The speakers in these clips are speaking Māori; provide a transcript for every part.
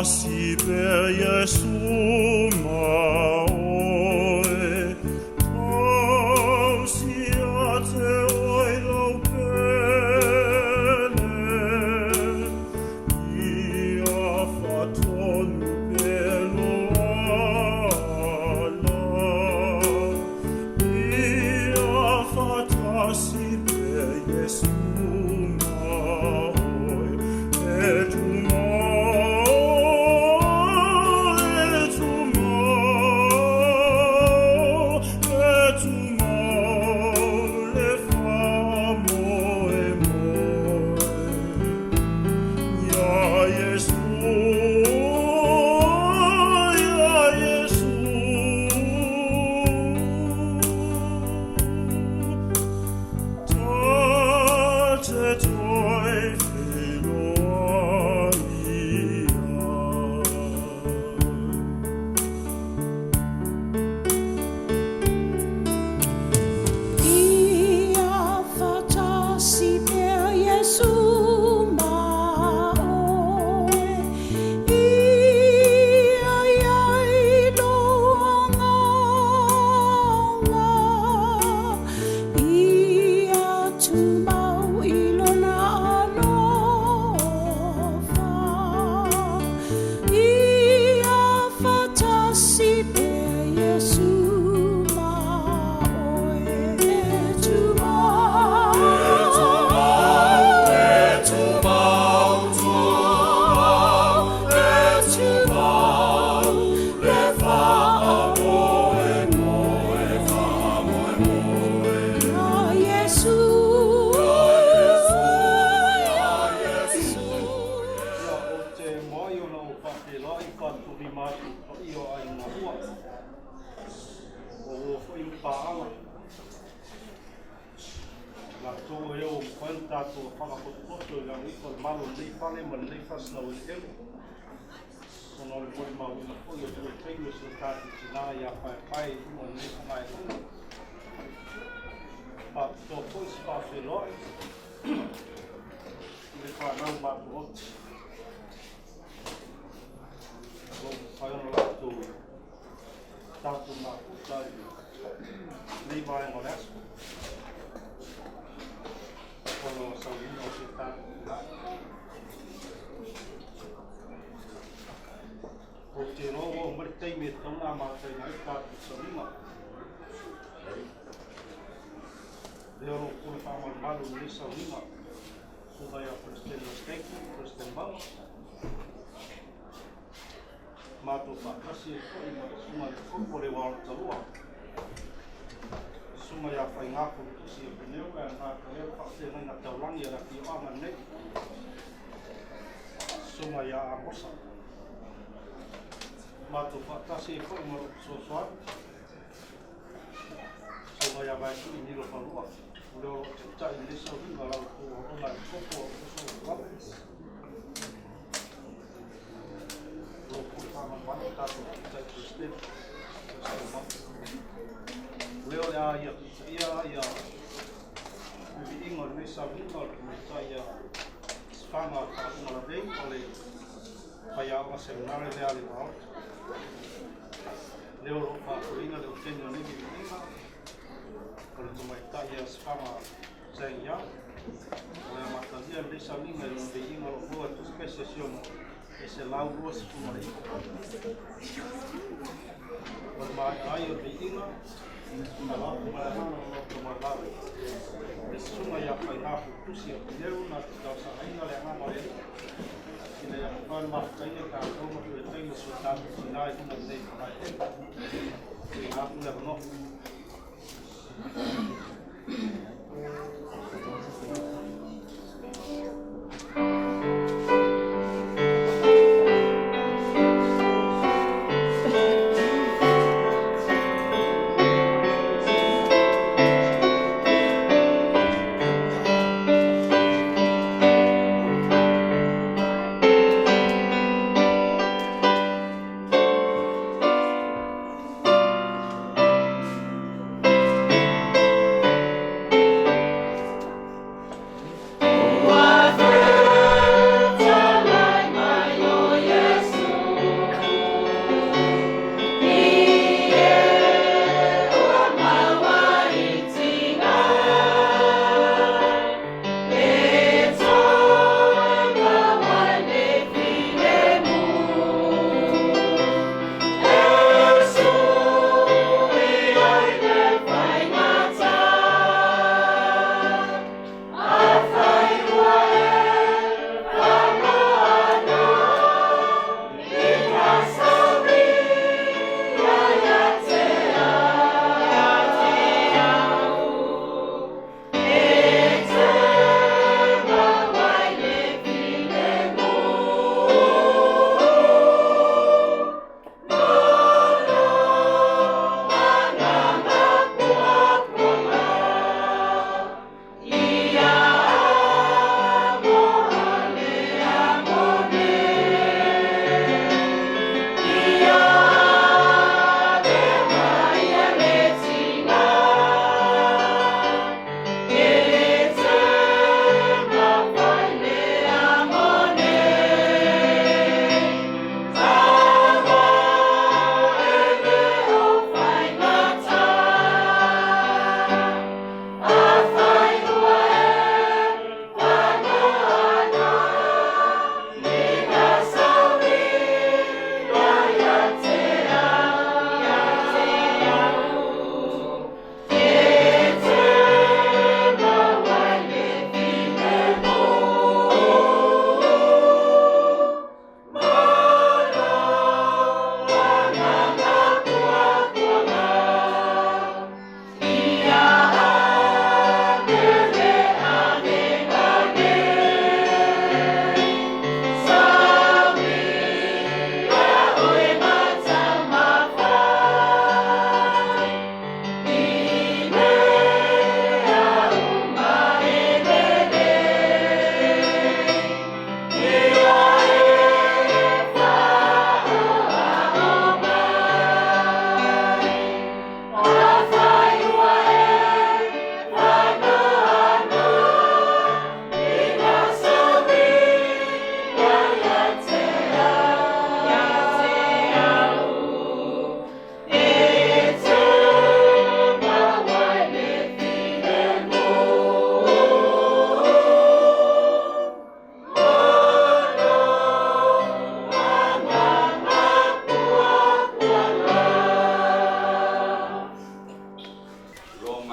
si pe Jesu maoe, au si ate oi lau pele, ia fatonu pelo ala, ia fatasi pe Jesu maoe, et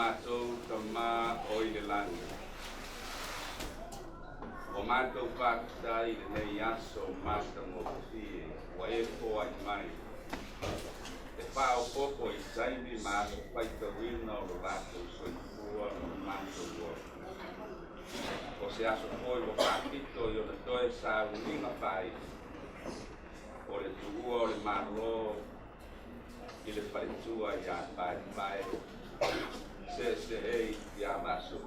mātou tama o i le langi. O mātou whakatai le nei aso mātango kie, wa e koa i mai. E whao koko i taimi mātou paita wina o lo lātou soifua o mātou o. O se aso koi o whakito i o le toe sa uninga whai. O le tuua o le maro i le whaitua i a whai. Se ei i a maso.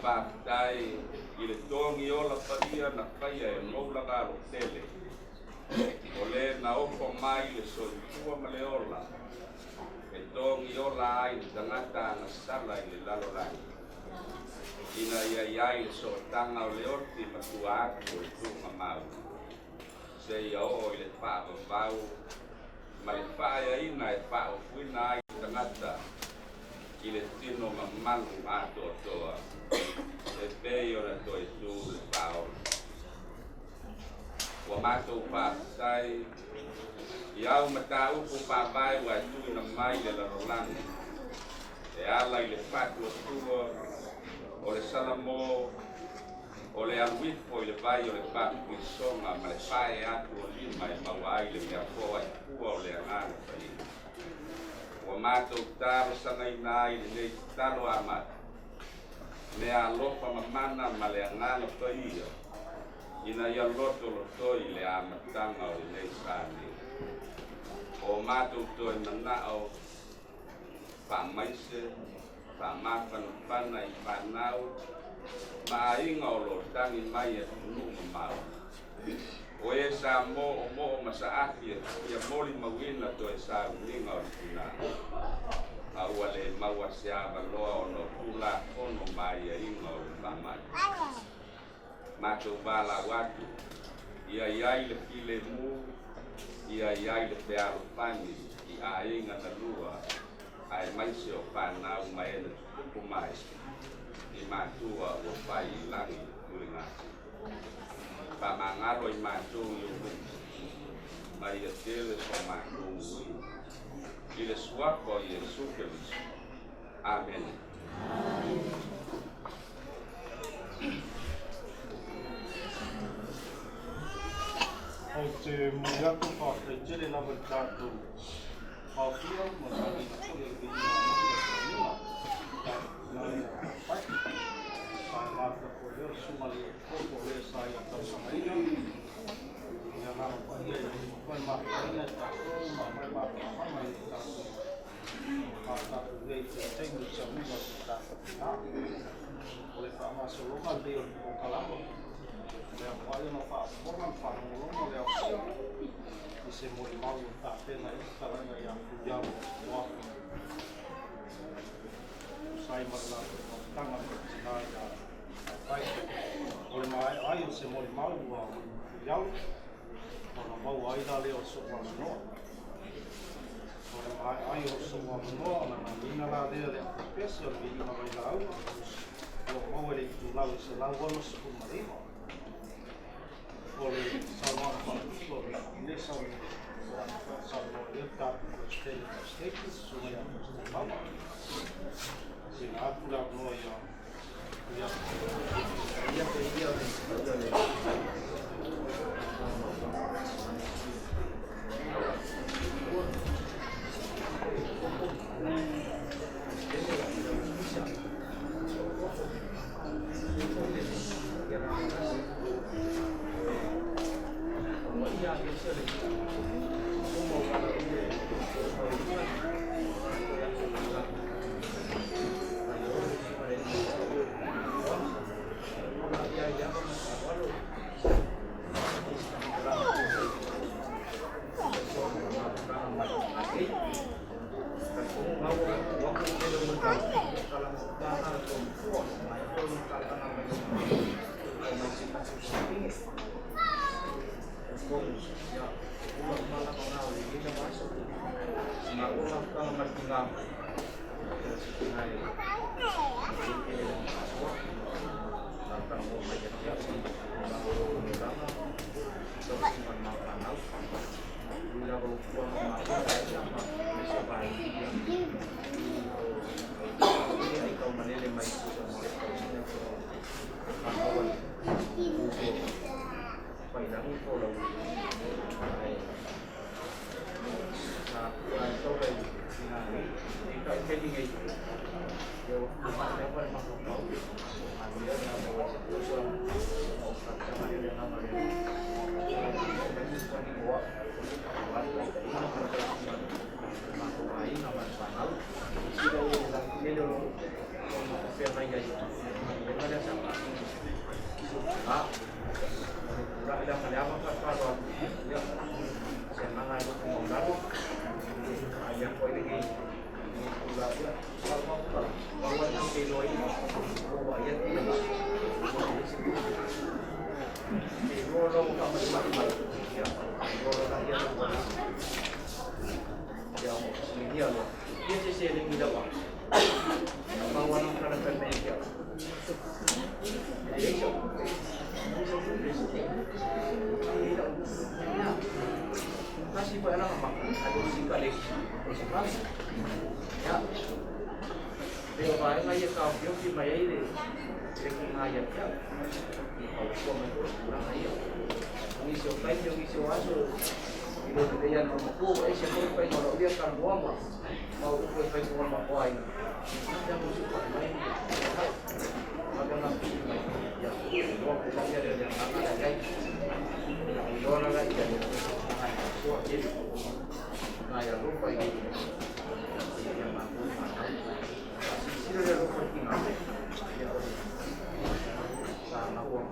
Whakatai i le tongi o la whaia na whaia e moulanga alo tele. O le na opo mai le soifua ma le ola. E tongi ola ai le tangata na sala i le lalolangi. Ina ia le so tanga o le orti ma tua aku e tunga mau. Se ia o i le whaava vau. Ma le whaia ina e whao fuina ai le tangata. I le tino ma manu ato toa. E pei o na toi tu le whao. Wa mātou whātai, i au mata upu whāwai wa tui na mai le larolangi. E ala i le whātua tua, o le salamo, o le alwifo i le vai o le whātua i songa, ma le whae atu o lima i maua ai le mea koa i kua o le angana whai. Wa mātou tāro sana i nai le nei talo amat. Mea alofa mamana ma le angana whai ia. Ina ia loto i le amatanga o nei sāni. O mātou toi manao, whamaise, whamawhanawhana i whanau, ma inga o lo tangi mai e tunu mau. O e sa mo o masa aki ia moli mawina toi sa uninga o tuna. Aua le maua seava loa o no tula ono mai e inga o whamai. Mātou wala watu, ia iai le pile mu, ia iai le pearo pani, i a inga na lua, ai maise o whanau mai e na tukupu mai, i mātua o whai i langi tui ngati. Whamangaro i mātou i o mai e tele so mātou ui, i le suako i e sukelis. Amen. O te muriaku whātai tere lawa tātou whāwhia, ma tāri na kore i whina mawhia ka nila. Nā ia whai. Sai māta ko reo sumari e koko rea sai a tau samaina. Ia ngāra whahia i koe māwhaina tātou, ma mai māwha whamai i tātou. Mā tātou rei te teimu sa mua te tātou nā. O le whaamaso longa leo o kalama. Lea whaia no whaapona, whanongolonga lea whia. I se mori mau o tāpena i taranga i a kuiau o aku. Sai marala o tanga o tina i a whai. O le mai ai o se mori mau o kuiau. O na mau ai da leo so wanoa. O le mai ai o so wanoa, na na mina la lea lea pese o le ina mai la au. O mau e le tu lau se lau wano se kumarima. O le salwana whakiko, le salwana e tāpuna o stele o steke, sunga ia o mama. Se ngā apura noa ia, ngai yo apa makhluk mau dia nama sesuatu sama dia nama dia makhluk lain nama panal sudah dia dulu apa yang lagi ada sama udah ada apa kalau ya senang aja ngomong baru aja kok ini udah ya kalau yang kilo ini bawa ya tidak kilo kamu macam ya kalau dia ya ini dia loh dia sih yang tidak apa bawa orang kerana ya kasih pada nama makan ada singkat deh ya dia bayar aja kau dia sih bayar ini sekian aja ya kalau kau menurut kurang aja ini siapa yang isi wasu ini dia yang mampu siapa yang kalau dia kan buang mau apa yang mau makuai dia mesti main ada nanti ya dua pulang dia ada yang mana ada guys yang dua lagi ada suat jadi nah ya lupa ini yang mampu sini dia lupa ini ya sana uang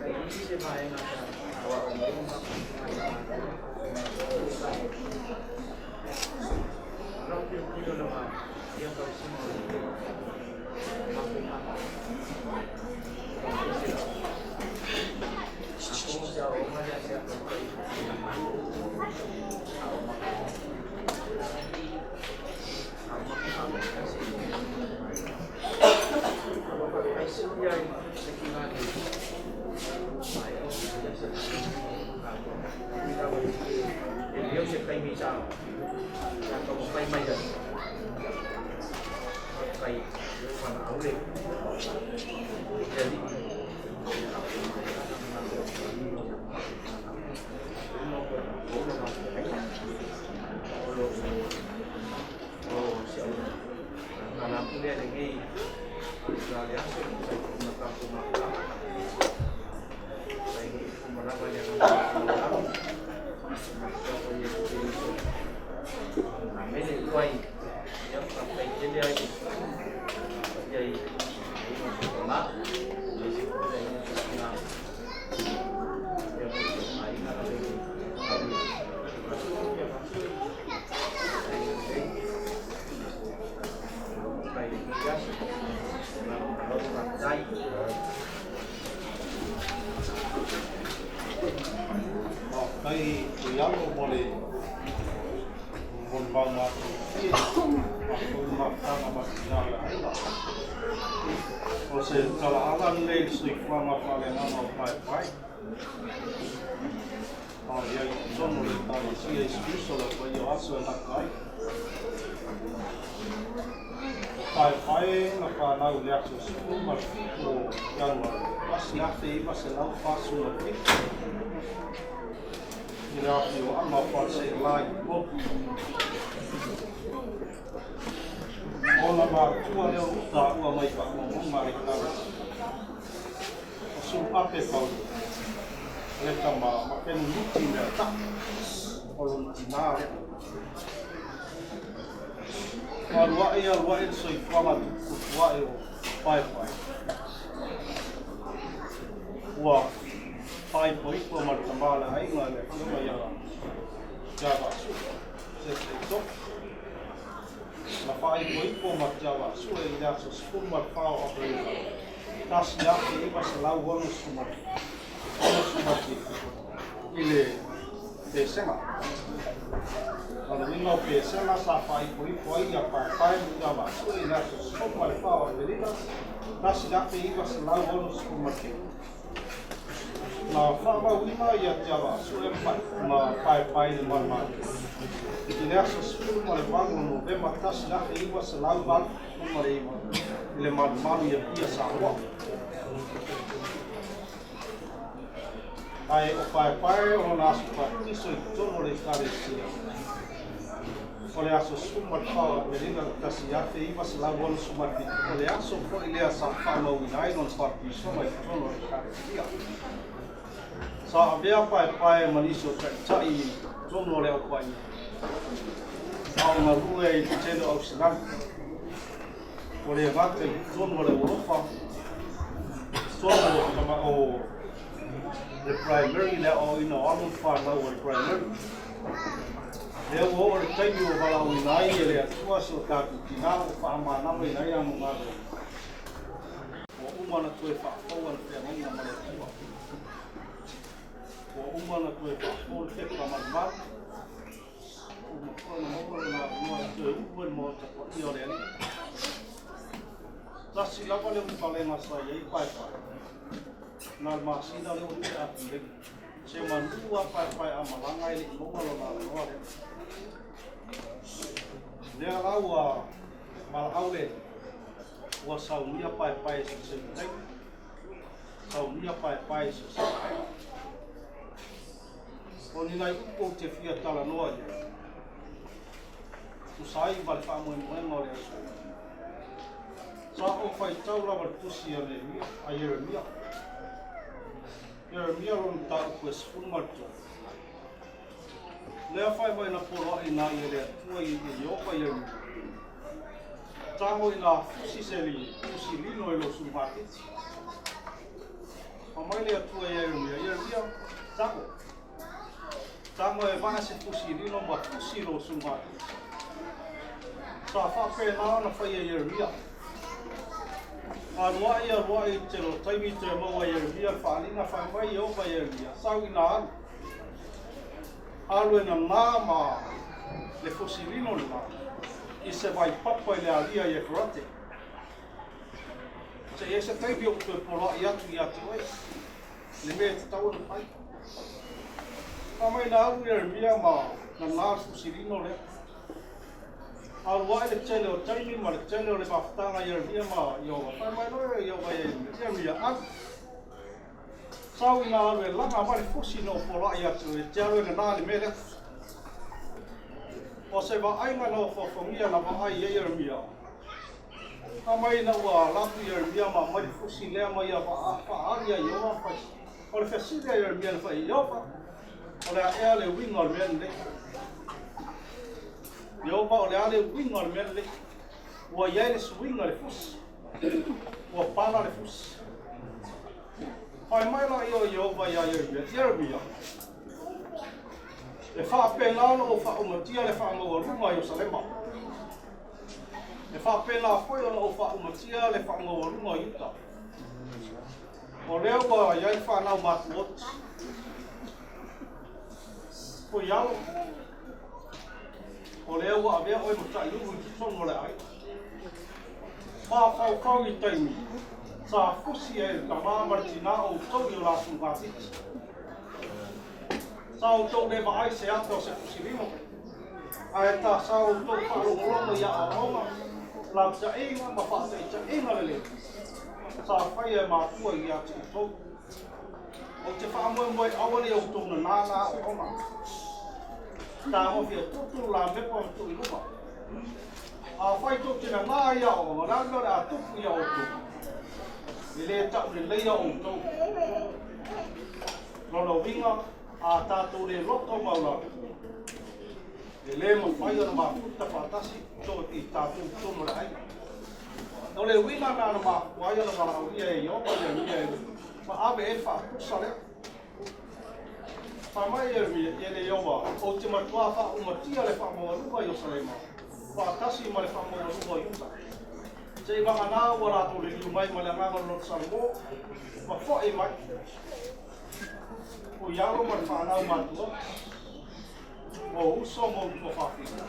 ini sih main awal Nếu sẽ cây mì sao, có một cây mây rồi, cây còn áo lên, jadi karena aku lihat ini, saya lihat ini quay yang sampai jadi lagi jadi sekolah jadi sekolah yang lain ada lagi baik ya harus pakai Kai yang boleh membangun aku makan makan lah. Proses kalau alam leh suik mama paling nama baik. Oh ya, semua tadi sih spesial apa ya asal nak kai. Kai apa nak lihat sesuatu macam yang pas nanti pas lalu pas sulit. Ina yo ama pase lai ko ona ma tua yo ta ua mai pa mo mari ka su ape pa le tama ma ken luti na ta o luti na wa so I fama ku wa yo pai wa pai poi ko mar tamala ai ngale ko ma ya java se to la pai poi ko mar java su e ida so skul mar pa opera tas ya ke ba sala won su mar ki ile te sema kalau ni no pe sema sa pai poi ya pai java su e ida so skul mar pa opera tas ya ke ba sala won su mar ki na fama wima ya java su e ma pai ni mar Ini asas pun mulai bangun November tas dah ibu selalu bang mulai le malu ya biasa awak. ai o pai o na su pa iso I tono le kalesia. O le aso suma tawa me ringa kasi ate I mas la wala sumati. O le aso po I lea sa whamau I non partiso mai tono le kalesia. Sa avea pai maniso tai tono le au pai. Au na rue I te teno au sinang. O le ngate tono le urofa. Tono kama o the primary le o ina alu whanau o le primary. Le o le taimi o walau I nai e le atua so tātu tina o whaamanawa I nai anu ngāre. O umana tue whaafau ana te anonga ma le atua. O umana tue whaafau le te kamarumar. O makona maura na mua tue uwen mo te poti o le ani. Tasi lava le upalenga sa iei pai. Nā masina le o te ati le. Se manua pai a malanga I le imongalo nā noa le. Lea lau a malau e. Ua saunia pai se se tei. Saunia pai se se tei. O ni nai upo te fia tala noa ia. Usai vale whamoe moenga o le aso. Sa o whai tau rawa tusi a le mia, a Yeremia. Yeremia ron tau kue sifun martua. Lea whai mai na poro I nā I lea tua I Iopa Yeremia. Tango I nā fusi seli, fusi lino I lo sumhatiti. A mai lea tua Yeremia, tango. Tango e vana se fusi lino ma fusi lo sumhatiti. Sa whape nā na whai a Yeremia. Aruai te lo taimi te maua Yeremia whaalina whai mai Iopa Yeremia. Sau I nā anu. Alu e na nā ma le fosilino le nā. I se vai papa I le alia I e karate. Se e se taimi o tue pora I atu oi. Le mea te tau anu pai. Ka mai nā alu Yeremia ma na nā fosilino le. Aluai le tele o taimi ma le tele o le mawhatanga Yeremia ma Iowa. Whai mai noe Iowa Yeremia atu. Sau I nā alu e langa ma le fosino pora I atu e te alu e nā le mele. O se wa ainga no whafongia na wa ai Yeremia. Ka mai na ua lapu Yeremia ma mai fosi lea mai a whaaria Iowa whai. O le whesiria Yeremia le whai Iowa. O le a ea le winga o le mele le. Iowa o le a le winga o le mele le. Ua iai le suinga le fosi. Ua pana le fosi. Whai mai la I o Iowa ia Yeremia. Le whaapena o whaumatia le whaangaua runga I o Salema. Le whaapena whai o whaumatia le whaangaua runga I Uta. O leo wa iai whanau matu oti. Ko ialo. O leo wa avea oi mutai uhu I tono le ai. Whawhau I taimi. Sa fusi e ka māmaritina o tauri o la sunghatiti. Sao tau le vai se ato se fusilino. Ai ta sao tau wharongorongo ia a ronga. La pisa inga ma whasa I ta inga lele. Sa whai e mātua I atu I tau. O te whaamoe awale o tōna nāna o ronga. Tā hofi e tutu la mepa tu I luma. A whai tō tina nā ia o ronga. Ranga a tupu ia o tō. I le tau le leia o tō. Rono winga. A tātou le roto maula. Le le mo whai ana mā puta whātasi tō I tātou tono le ai. No le wina nā mā whai ana mā auria e Iopa Yeremia e ma awe e whātusa lea. Whai mai e le Iowa o te matua whaumatia le whamoa runga I o Salema. Whātasi ma le whamoa runga I Uta. Te I wanga nā ua rātou le liu mai ma le anganga Lord Salmo. Ma whae mai. O iaro ma whanau matua. O uso mo uto whawhina.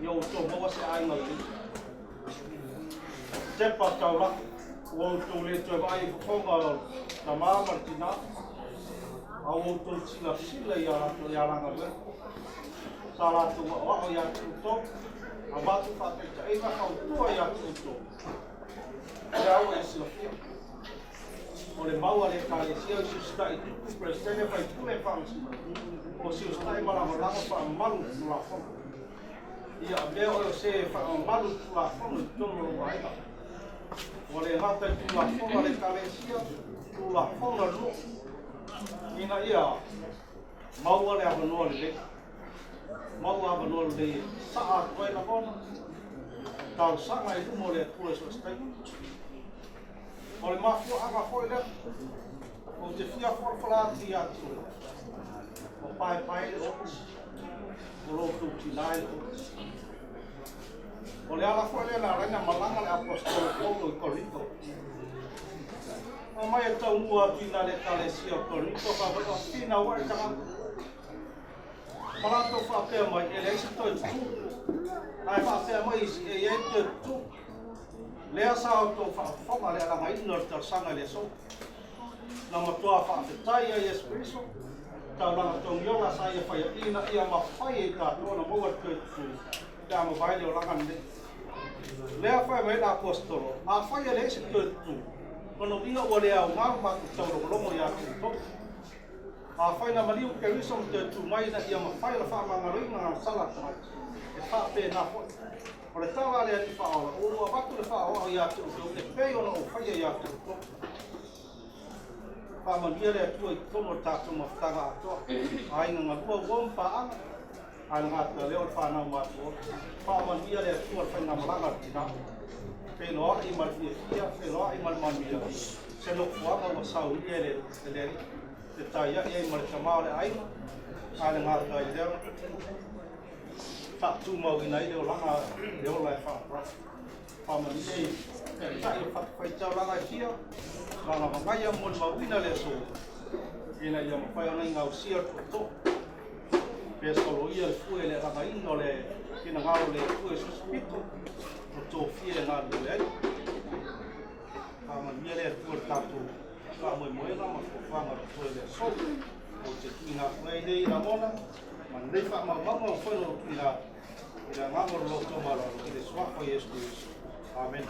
Ia uto moa se ainga le. Te patau la. O uto le tue vai whakonga na māmaritina. A o uto tina sila I a ranga le. Sa rātou wa o I atu uto. A watu whateita e ka kautua I atu uto. E au e sila fia. O le mau ale kale sia si sta I tu presele fai pule fansi o si sta mala mala fa malu la fo ia me o se fa malu la fo no tono lo vai o le hata tu la fo ale kale sia tu la fo no lo ina ia mau ale ava le mau ava no le sa ko na bona tau sanga I mo le pule so sta o le mafu anga foi le o te fia forfalati atu o pai o lo tu tinai o le ala foi le la reina malanga le apostolo Paulo I Corinto o mai tau mua tina le kalesia Corinto ka vai o tina wa tanga malato fa pe mai ele se toi ai fa pe mai e tu lea sa to fa fonga le ala ngai no tar sanga le so na matua fa te tai ai espresso ta na to yola sa ia fa ina ia ma fai ka to na mo tu ta mo vai le ola ngande lea fa mai la apostolo a fai le se tu kono ina o le au ma ma to lo mo ya to a fai na maliu ke riso tu mai na ia ma fai la fa ma ngaringa sala ta e fa pe na o le tawa le ati whaola, o watu le whaola I atu uto, e pei ona o whaia I atu uto. Whamandia le atua I tono tātou mawhtanga atoa, ainga ngā ua wampa anga, ainga ngā tua leo le whanau mātua. Whamandia le atua le whainga malanga tina, pei noa I malfia fia, pei noa I malmania. Se no kuanga o sau I le leri, te tai ia I male tamao le ainga, ainga ngā tua I leo. Tu mau ina I leo langa leo lai wha whamani ei tai whai tau langa I tia langa wangai a mon mau ina le so ina ia mawhai ona I ngau sia to pia solo ia le fue le langa ino le kina ngau le fue suspito o tō fie ngā le ei whamani ia le fue tātou ka moe moe nga ma whanga fue le so o te tuina nei nei na mona man nei wha mau whano ina ila ngamor lo tomalo I le swako Yesu Kristo. Amen.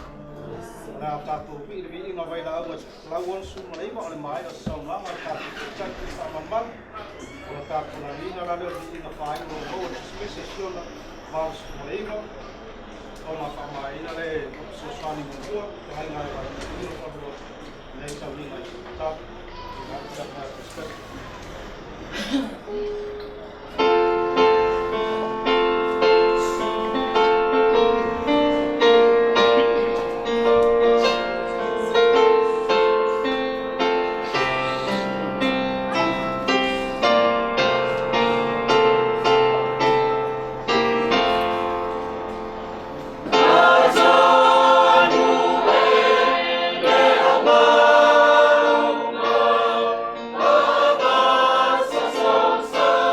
Na tātou piri inga vai la awa lauon suma na iwa ole mai o sau ngama tātou tātou whamamal o tātou na nina la leo inga whainga o hoa spese siona mau suma na iwa o ma whamai ina le so swani mungua te hai ngare wa ino whabua nei tau nina I tātou ina tātou tātou Sa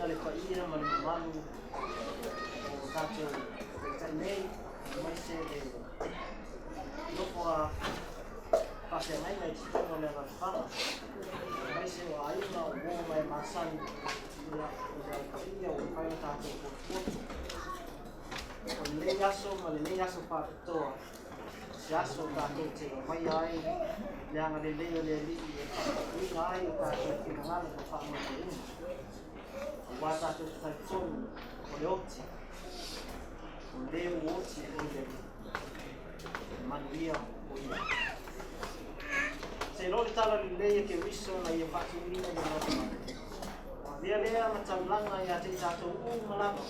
ina le paia ma le mamalu o tātou tai nei mai se le lofo a pase mai mai titono le whanga mai se o aina o mo mai masani ia o le paia o whai o tātou potu o le aso ma le aso whakatoa se aso tātou te mai ai le anga le leo le li ina ai o tātou ki ngana o whanga o ina wa tātou tai tonu o le oti o leo oti o le manuia o ia se lori tala li leia ke wiso na ia whakiwina i ngana via lea ma taulanga ia te tātou malama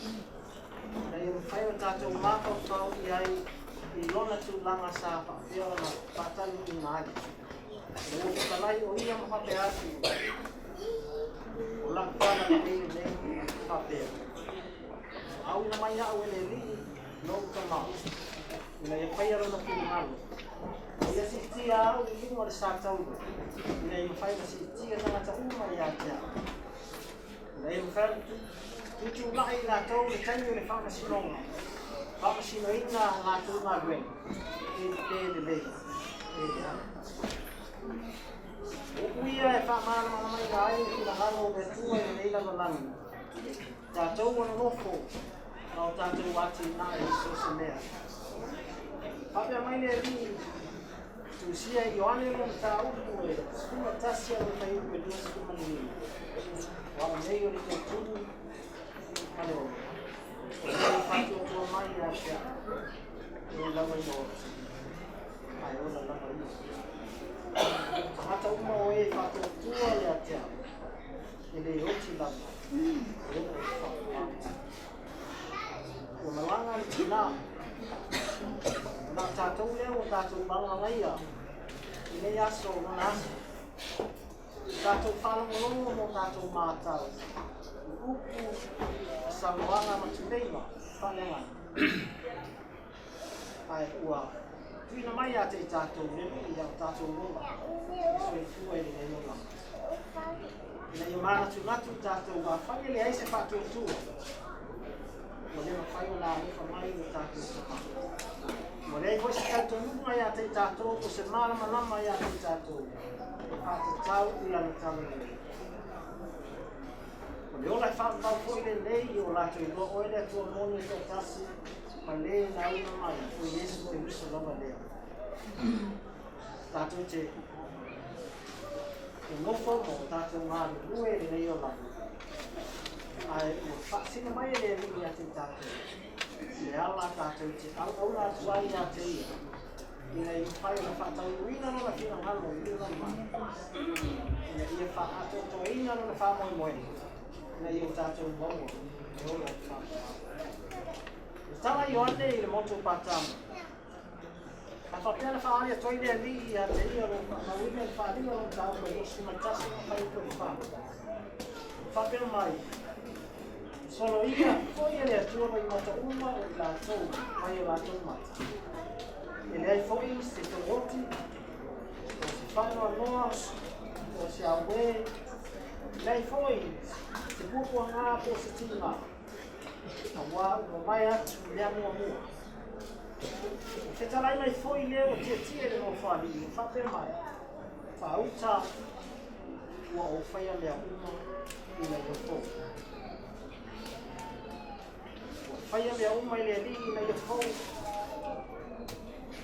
na ia mwhai o tātou mako whau i ai i lona tūlanga sa whawhia na whatalu i ngāi o kalai o ia mwhape atu o lakwana na nei whapea au ina mai au ele li no kamau ina ia whai arona ki malu ia si tia au i ingo le sātau ina ia whai na si tia tangata uma i atea ina ia whai tutu lai la tau le tangi le whakasinonga whakasinoina ngā tūnga ruen e le lei o kuia e whamana mai ka ai ki na hano me tua e leila na langi tātou ana nofo na o tātou ati nā e so se mea Papea mai le ri tu sia i oane mo ta upu e skuma tasia o ta upu e lua skuma ni wala nei o le te tunu ale o nei whatu o tua mai a sia e lawa i o ai o la lawa i hata uma o e whatu o tua le atea e le oti lawa e o o malanga ni tina na tātou leo o tātou manga laia i nei aso o mana aso tātou whalongolongo mo tātou mātau i upu samoanga matuleima whalenga ai ua tuina mai a te tātou remi i au tātou rola i soi tua i nei rola i nei mana tu natu tātou wa whai le aise whātou tua mo le mawhai o la lefa mai o tātou tātou mo lei foi se tanto nunca ia te tātou o se malama ia te tātou a te tau i ana tau o le ola whakapau foi le lei o lato i lo oele atua moni e te tasi ma le na una mai o Yesu o Yesu lava lea tātou te nofo mo tātou ngāri rue le nei o lato ai o whaksina mai le ringi a te tātou le ala tātou te au la tuai a te ia ina i whai o na whatau uina no na whina ngalo i ina mai ina i a whaato to ina no na whamoi moe ina i o tātou mongo e ola i whaato e tala i oane i le moto pātama a whapea na whaari a toi lea li i a te ia ro na uina i whaaringa no tāu ko i osi matasi na whai uko i whaato whapea mai solo ia foi ele atua mai mata uma o la tou mai o la tou mata ele ai foi se to oti o se fano noa o se awe ele foi se pupo nga po se tina a wa o mai atu le amu amu se talai mai foi leo te tire no fali fa per mai fa uta o fai le uma i le fo Whai mea uma i le li na i fau. I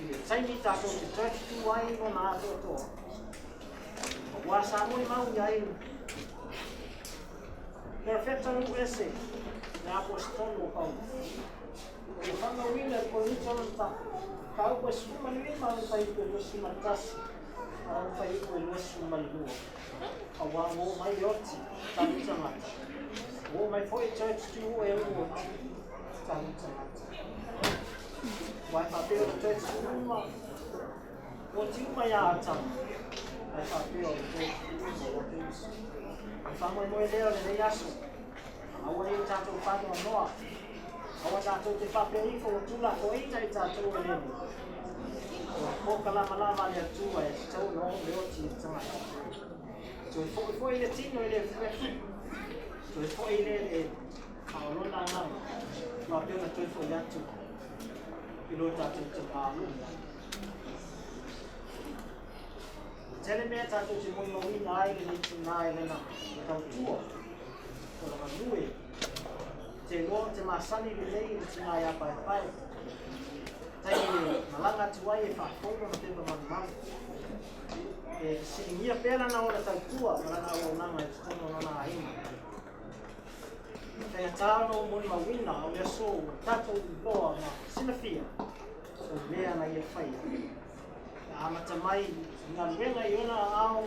le taimi tātou te tōki tu ai no nā tōtoa. Wā sā mui mau i ai. Pera wheta ngu ese, nā apostolo o pau. O le whanga wina ko ni tōna ta. Ka au koe suma ni lima au whai koe losi matasi. Au whai koe losi malua. A wā mō mai oti, tā mita mata. Mō mai foi tōki tu e uoti. Vai papel do texto uma motivo mai alta vai papel do texto famo mo idea de yaso awa i tato fano noa awa tato te papel i fo tula ko i tato ele ko kala mala le tua e tau no le oti tama so foi le tino ele Toi fo ile aolona na ma pe na toi fo yatu ilo tatu te malu tele me tatu te mo no ina ai le te nai le na tau tua ko la nui te lo te masani le lei te nai apa pai tai malanga tuai e fa fono te no man e singia pela na ora tau tua malanga o na mai tono na ai e tāno mo ni mawina o le so tato loa na sinafia so lea na ia whai a mata mai ngā ruenga i ona ao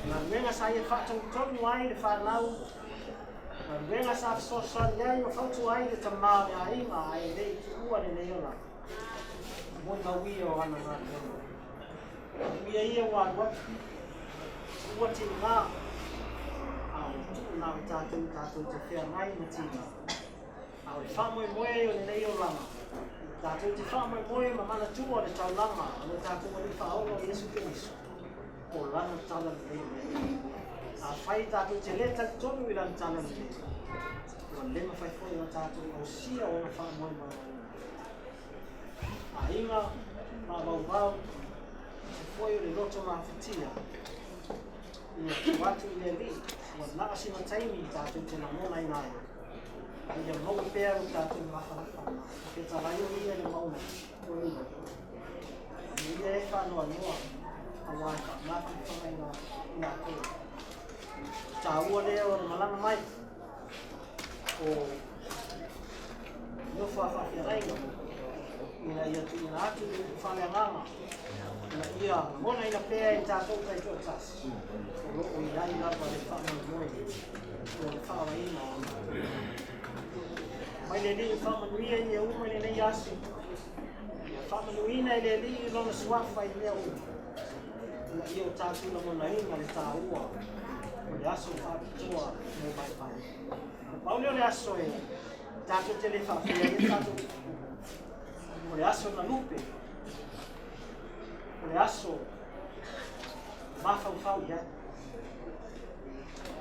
ngā ruenga sa ia whātau tonu ai le whanau ngā ruenga sa fisosani ai o whautu ai le tamāre a inga ai rei ki ua le leola mo ni mawia o ana ngā ruenga mia ia wā ua ti ngā na tātou te whea mai na tina. Au e whamoe moe o le nei o lama. Tātou te whamoe moe ma mana tua le tau lama, o tātou wani whaolo o Yesu Kiriso. O lana tala le nei. A whai tātou te leta tonu i lana tala le nei. O lema whai whoi o tātou o sia o na whamoe moe. A inga, ma wau te whoi o le roto ma whitia. Ia tu watu i le li. Naka sina taimi tātou te namona i nai. Ia mau pēr o tātou mawhanawhana. Ke tā rai o ia le mauna. O ina. Ia e whanua noa. A wai ka mati whanai ngā kore. Tā ua leo o malanga mai. O nofua whawhia rainga. Ina ia tu ina atu whanea nganga. Ina ia mona ina pēr i tātou kai tō tasi. O i ai lava le whanau moe, o le whaaraina. Mai le li whamanuia i e uma le nei asu. Whamanuina i le li i lona suafa i mea uma. I o tātuna mona inga le tā ua, o le aso whapitua me mai pai. Paule o le aso e, tātou te le whawhia e tātou o le aso na lupe, o le aso mawhau ia.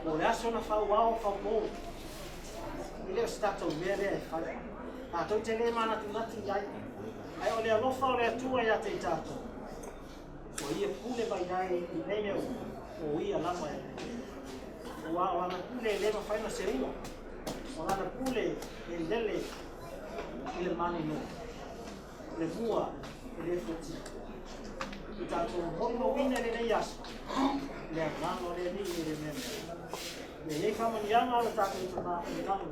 O le aso na whau ao whau mou. I leo si tātou mea lea e whai. Tātou te le mana tu nati iai. Ai o le alofa o le atua ia te tātou. O ia pule bai iai i nei meu. O ia lama e. O ana pule e lema whaina se ringa. O ana pule e lele i le mani no. Le mua e le futi. I tātou hono wina le nei aso. Le ngano le ni le meme. Le e whamani anga o tātou i tōna i ngano.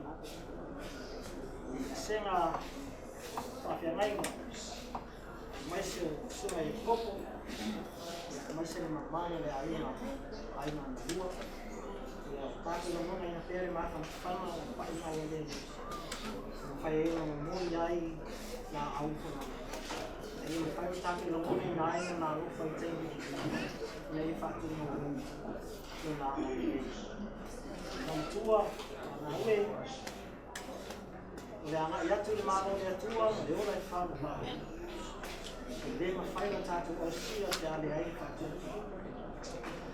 Senga whawhia ngainga. Mai se sunga i kopo. Mai se le mamane le aina. Aina na rua. Tātou na mona ina pere maka mwhana o paina e le. Whai e o mui ai na aupuna. E me whai tātou na mona ina aina na rufa i teimi. Nei whatu no rumi. Nā mai. Nā tua, nā ue. Le anga i atu le mālo le atua, le ora i whāna mālo. Le ma whaira tātou o sia te ale ai whatu.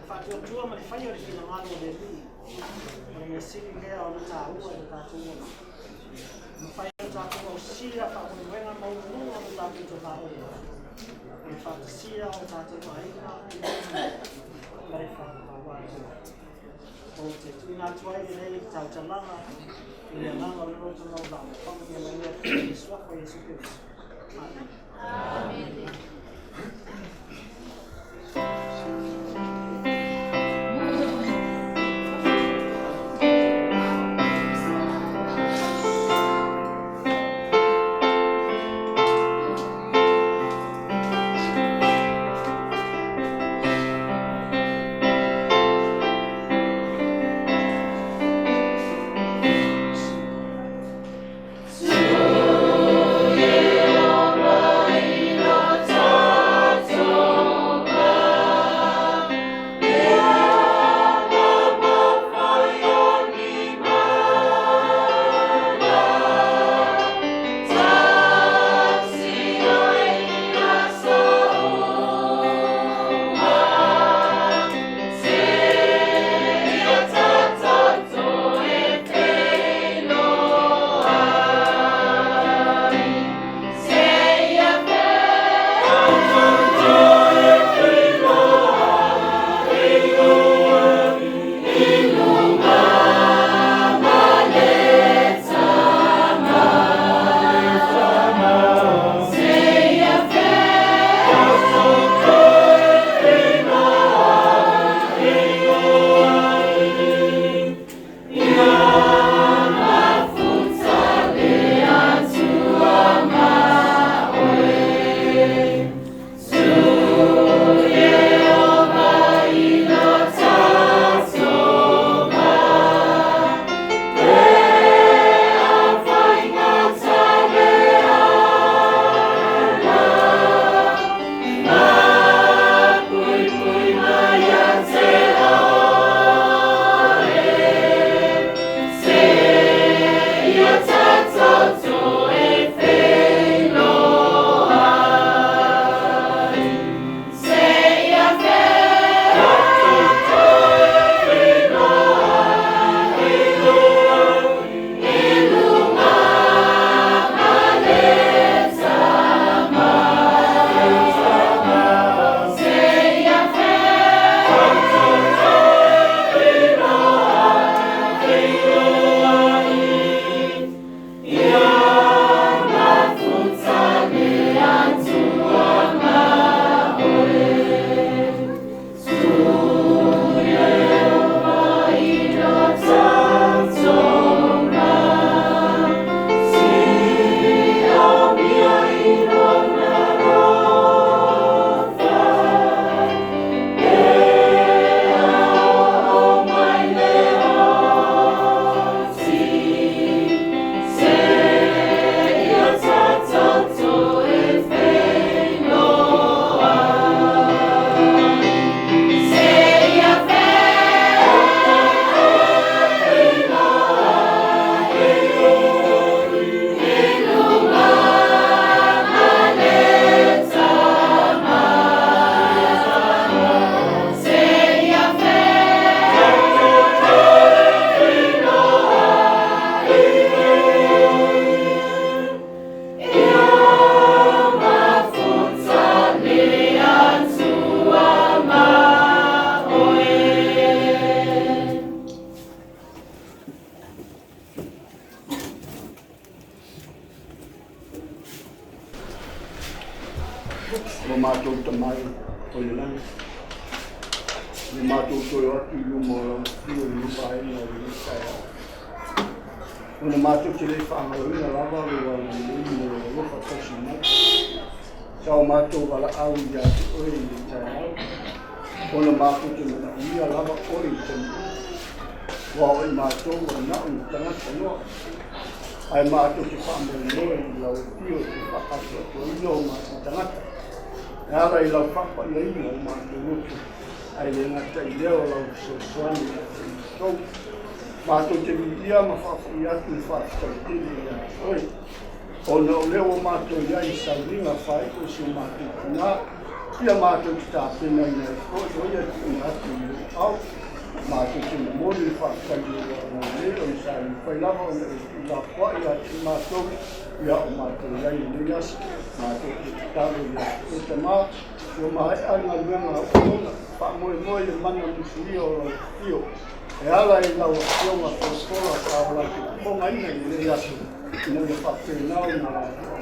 Whatu atua ma le whai o le kina mālo le ri. Ma me siri lea o le tā ua le tātou ona. Ma whaira tātou o sia whakone wenga maungu o le tātou to tā ora. Me whatu sia o tātou aina i le mai whatu wātua. O te tuina tuai i rei tau talanga i le nanga o le roto nau lau. Whamu i mai e suafa Yesu Kiriso. Amen. Amen. To you, my Lord. o mātou tamai o le langa. Le mātou toi atu i umo o fio i upa ina o i kai au. O na mātou te rei whaangaruina lava o wa na lei mo o lofa tosi mai. Sao mātou wala au i atu oi i tai au. O na mātou te mana uia lava oi i te mua. Wa o i mātou o na o tangata noa. Ai mātou te whaamoi i lau fio te whakato atu i o mātou tangata. E ara i lau whapa i aina o mātou rutu. Ai le ngata i leo lau soani a te tau. Mātou te ia ma whapa i atu i whakatau tini i atu oi. O na o leo mātou ia i sauringa whai o si mātou kuna. Ia mātou te tāpena i nei koi oi atu i atu i au. Mātou te mori i whakatau i o leo i sa i whai lava o i la whai atu i mātou. Ia o mātou ia i nei asi. Mātou te tālo i atu o te mā. Yo mai anga luenga o ona, pa moe e mana musuia o lau fio. E ala i lau fionga o skola ka ala ki ponga ina i le atu. Ina le whakte nao na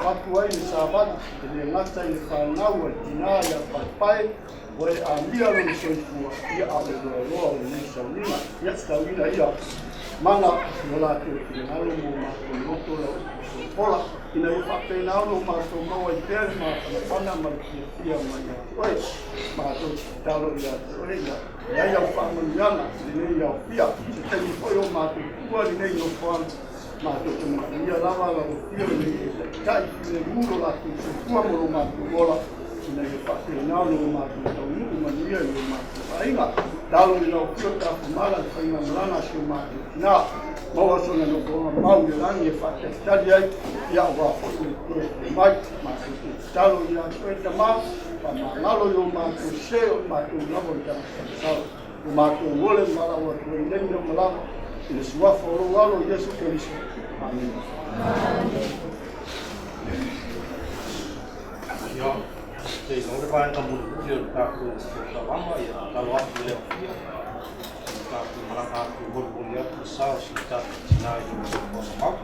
watu ai ni sāwani, e le ngata i whanau e tina i a pai, wai a mia lo i soifua, ia a le roa o le nisa lima, ia tau ina ia. Mana no la te ngalo mo mātou moto lau pola. Ina i whakte nao no mātou maua i pēri mātou na whana mai ki a mai a oi. Mātou talo i a oi ia. Iai au whamaniana, i nei au pia. Se teni whoi o mātou kua i nei no whan. Mātou te mana ia lava la o pia i nei kai i nei muro la tu se kua moro mātou mola. Ina i whakte nao no mātou tau nuku mania i o mātou ainga. Talo i lau pia ka whamala i whainga mrana si o mātou tina. Maua sona no konga mau i rangi e whakte stadi ai. Ia o wāwhatu i kore te mai. Mātou te talo i a koe te mā. Pa mā ngalo i o mātou se o mātou lavo i tanga salo. O mātou wole marawa koe i lengi o malawa. I le suafa o lo alo Jesu Keriso. Amen. Ia, te nore whaenga munu ki o tāku o wama i a talo atu leo fia. Tāku maranga atu munu atu sao si tāku tina i o kosa mau.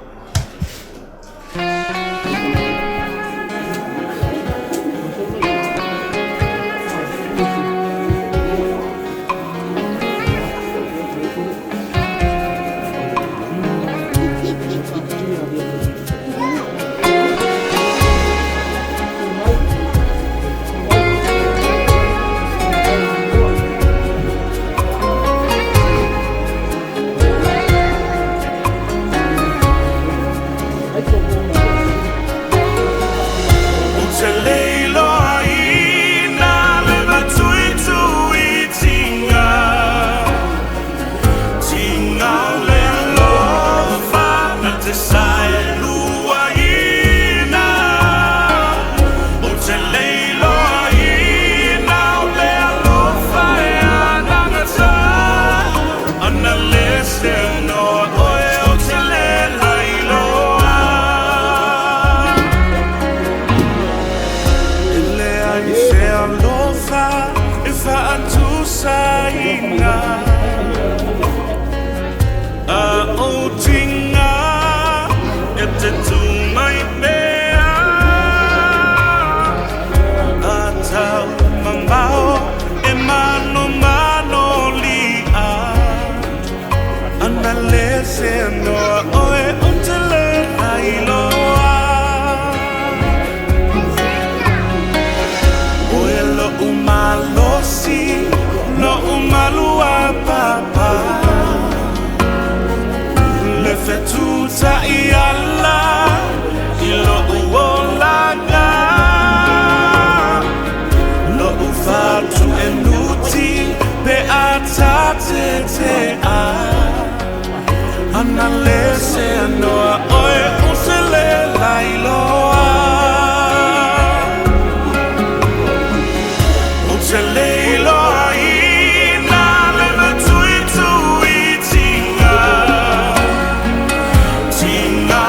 Tinga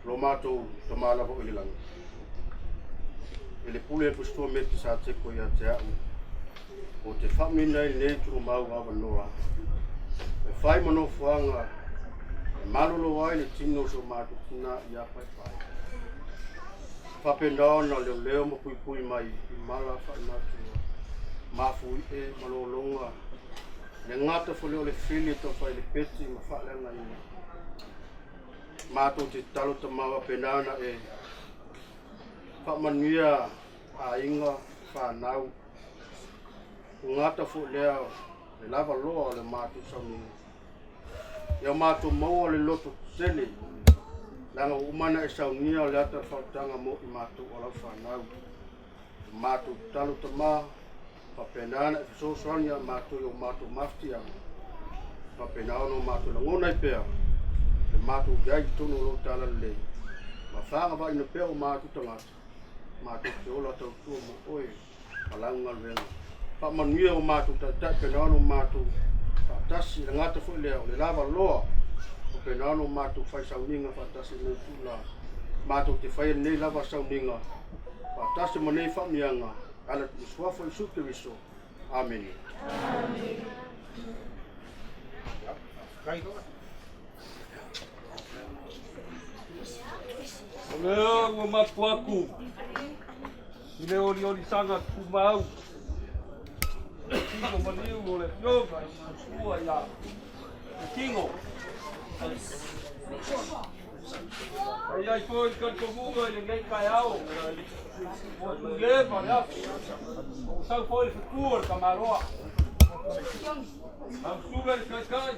Lomato tamala po ilang. Ele pule pusto meti sa te ko ya te au. O te famina ne tu mau ava noa. E fai mano fuanga. E malolo wai le tino so matu tina ia pai pai. Papenda na leo mo pui mai I mala fa matu. Mafu e malolonga. Le ngata fo le fili to fai le peti ma fa le ngai. Mato te talo te mawa penana e whamanuia a inga whanau. Ngata fu leo, le lava loa o le mātu sauni. Ia mātu maua le loto tele, langa umana e saunia o le ata whautanga mo I mātu o lau whanau. Mātu talu tamā, papenana e fisosoani a mātu I o mātu maftia. Papenao no mātu langona I pēr, le mātu gai tonu lo tala lei. Ma whanga wa ina pēr o mātu tangata, mātu te ola tau tua mo oe, palanga renga. Pa manuia o mātu tatai penao no mātu, whaatasi le ngata fu leo, le lava loa, o penao no mātu whai sauninga whaatasi nei tula. Mātu te whai nei lava sauninga, whaatasi ma nei whamianga, ala tu suafo I suke riso. Amen. Leo ngā mapuaku, I leo oli sanga kumau. Kingo maniu o le yoga I sua ia. Kingo. Ai ai foi kantomunga I ngai kai au. O leva ia. O sau foi futur kamaroa. Am sugar kai.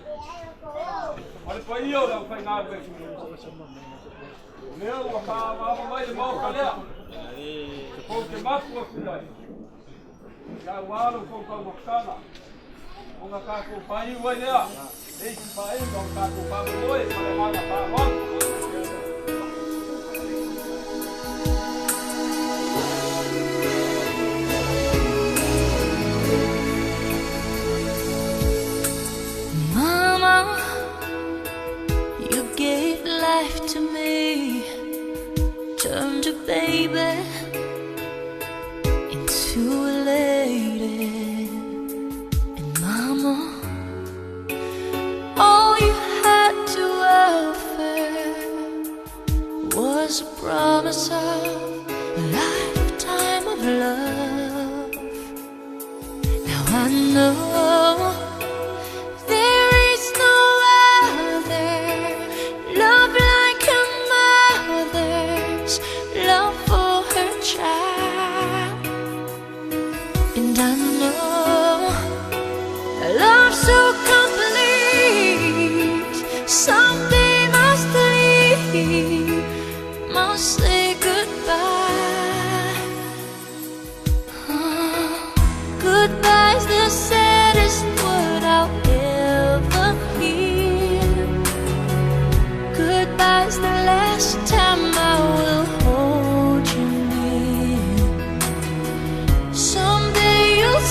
Al paio la fai na be. Leo wa ka mai mo kalea. Ko ke mapu ku ya walo ko ka makana. O nga ka ko pai wa ya. Ei si pai ko ka ko pa moi pa na pa wa. Mama, you gave life to me, turned a baby into a lady. And mama, all you had to offer was a promise of a lifetime of love. Now I know there is no other love like a mother's love for her child. And I know a love so complete someday must leave, must say goodbye. Goodbye's the saddest word I'll ever hear. Goodbye's the last time I will hold you near. Someday you'll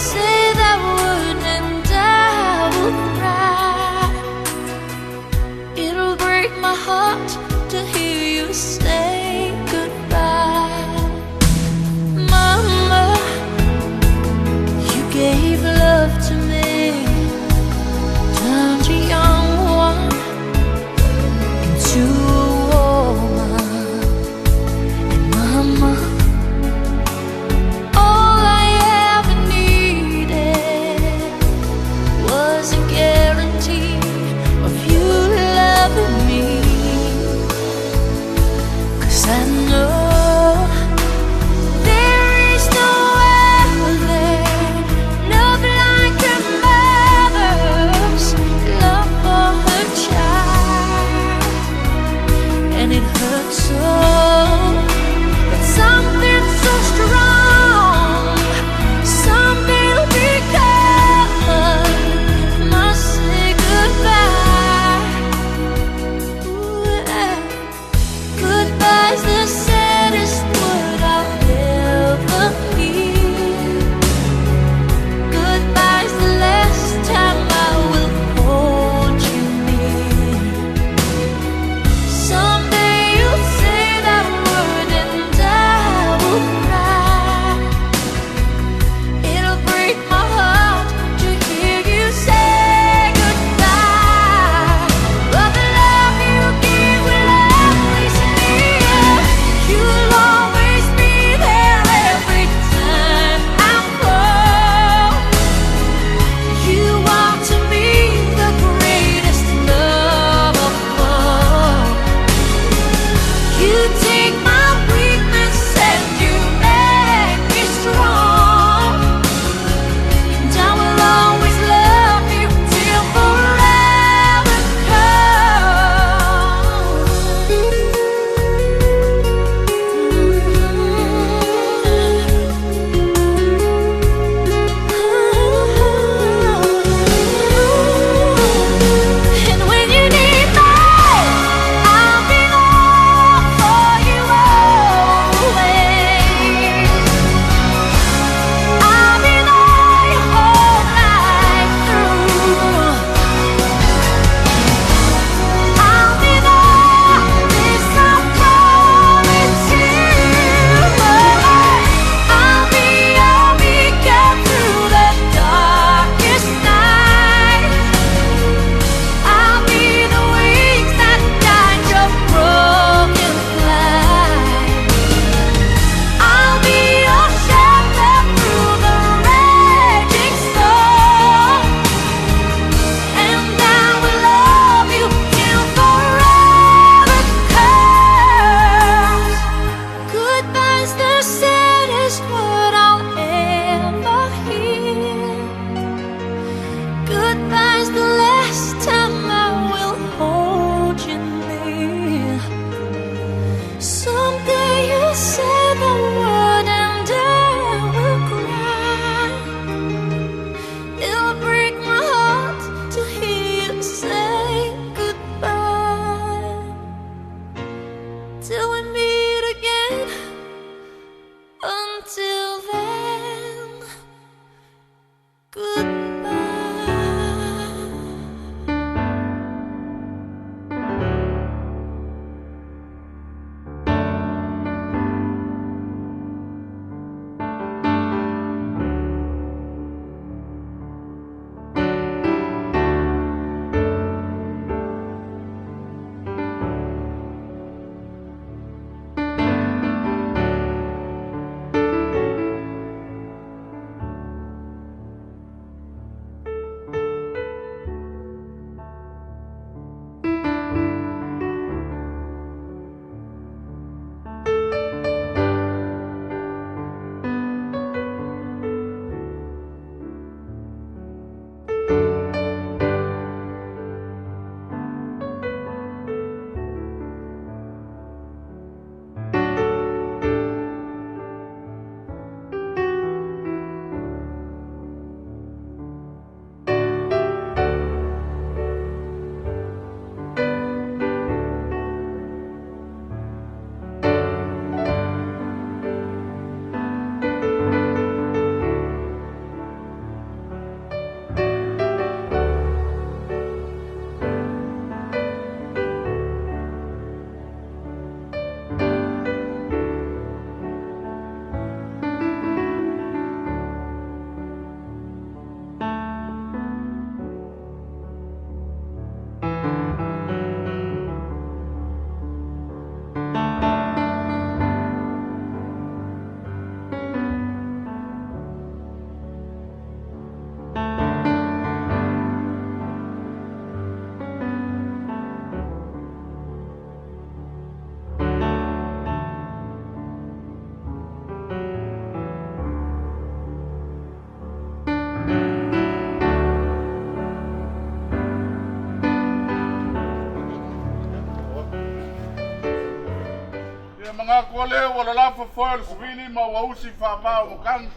mga kole wala la fa for swili ma wa usi fa ba mo kan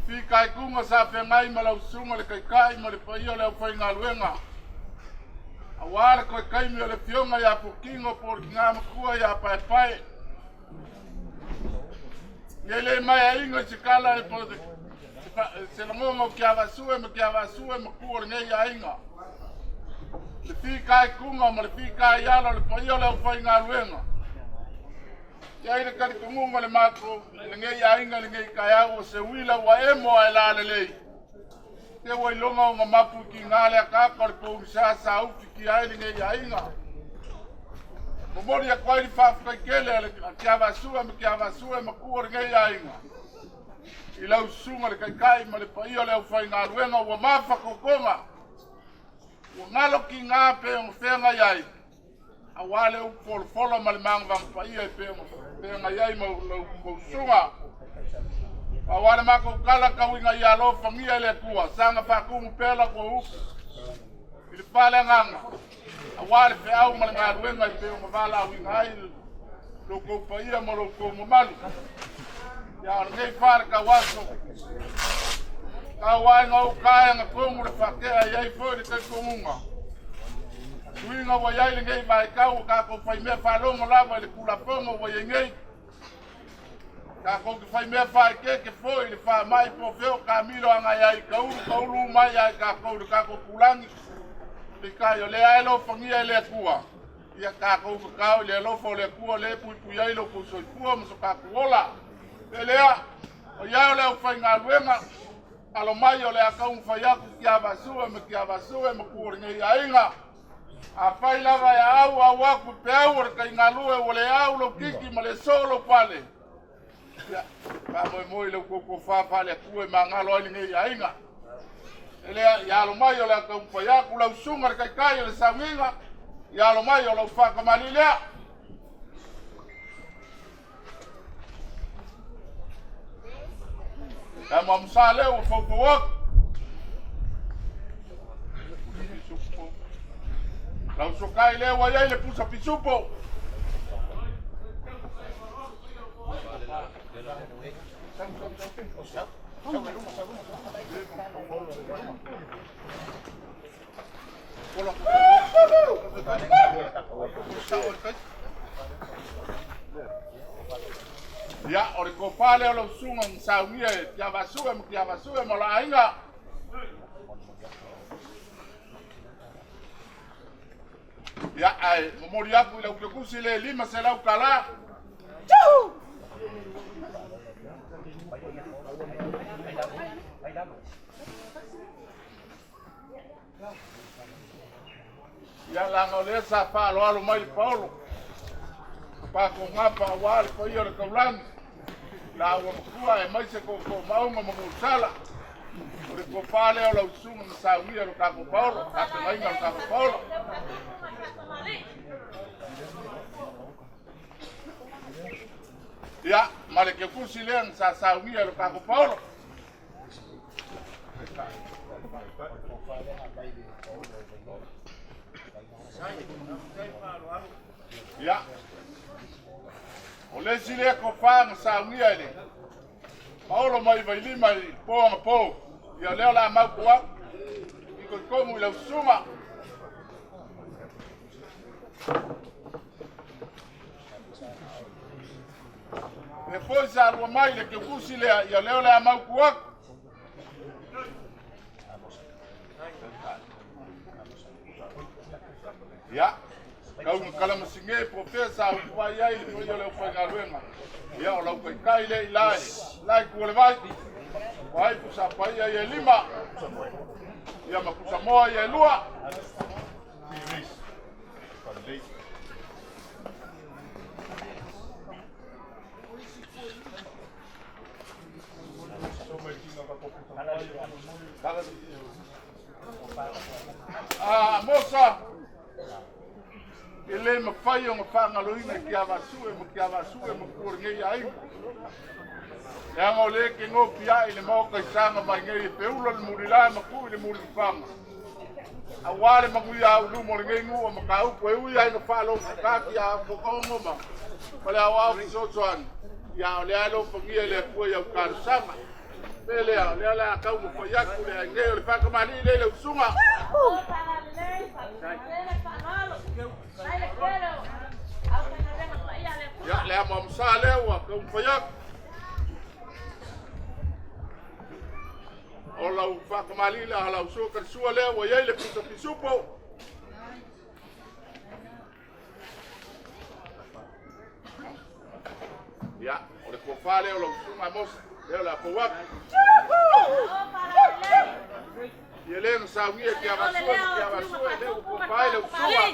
fi kai kunga sa fe ngai ma la usunga le kai ma le paio le fa ngaluenga awara ko kai mi le fionga ya pukingo por ngam kua ya pai Yele mai ingo chikala e pode se la mo kia vasue mo kuor ne ya inga le fika kunga mo le fika ya lo le paio le fa ngaluenga ya ile kali kunga le mako le nge ya inga le nge kaya o se wila wa emo ala le te wo longa o mapu ki ngale ka ko po sa ufiki ya ile nge ya inga Momori ya kwai fa kele kia vasue mo kuor nge ya inga ila usunga le kai ma le paio le fa ngaluenga wa mafa kokonga ngalo ki nga pe o fenga yai awale u folo mal mang vang pa ia pe nga yai mo sunga awale ma ko kala ka winga ya lo fangia le kuwa sanga pa ku pela ko u il pala nganga awale pe au mal nga wenga pe mo bala winga ai lo ko pa ia mo lo ko mo malu ya ngai far ka waso Kawai ngau kaya nga kongu le whakea iai fōri te kongunga. Tuinga wa iai le ngei mai kau ka ko whai mea whalongo lawa le kula pongo wa iai ngei. Ka ko ki whai mea whai ke fōi le wha mai po wheo ka miro anga iai kauru mai iai ka kouru ka ko kulangi. Le kai o le aelo whangia le kua. Ia ka kouru kau le lofo le kua le pui iai lo kusoi kua muso ka kuola. Le lea o iai o le whai ngā ruenga. Alo mai o le akau whaiaku kia vasue me kuoringa i ainga. A whai lava e au aku pe au o kai ngalue o le au lo kiki ma le solo pale. Ka moi le koko whapale kue ma ngalo alinga i ainga. Ele ya alo mai o le akau whaiaku lau sunga kai o le saminga. Ya alo mai o lau whakamalilea. E mo msale o fofo wak. Lau sokai le wa yai le pusa pisupo. Ya, ore ko pale o lo sunga saungia kia vasue mo la inga. Ya, ai, momori aku ila ukekusi le lima se lau kala. Tchau! Ya lango le sa pa alo mai Paulo. Pa ko ngapa wal ko yo le kaulan la wa kua e mai se ko maunga mo sala ore ko pale o la usunga sa uia lo ka ko Paulo ka te mai ngal ka ko Paulo ya male ke kusilen sa uia lo ka ko Paulo ya o le sile ko fang sa ngia le Paulo mai vai lima po ia leo la mau kwa iko komu le suma depois a lo mai le que kusile ia leo la mau kwa ya kau kala masinge profesa o vai ai le yo le foi garuenga ya o lau kai le lai ku le vai ku sa pai ai lima ya ma ku sa mo ai lua moça ele me fai o fanga loina kia vasue mo por ngai ai ya ngole ke ngo pia ile mo kai sanga mai ngai peulo le murila ma ku ile muri fanga awale magui au lumo le ngai ngua makau koe ui ai no whalo kakaki a kokongo ma pale awao ki sotoan ia o le alo pangia le kua iau karusama pele a le ala kau mo koyaku le ngai o le whakamani le usunga ia le ama msa lewa kau koyaku o lau whakamali la lau soka sua lea wa iei le pisa pisupo. Ia, o le kua leo lau sunga mosa, leo la kua ia le ngasa uia kia vasua, leo kua whae leo sunga.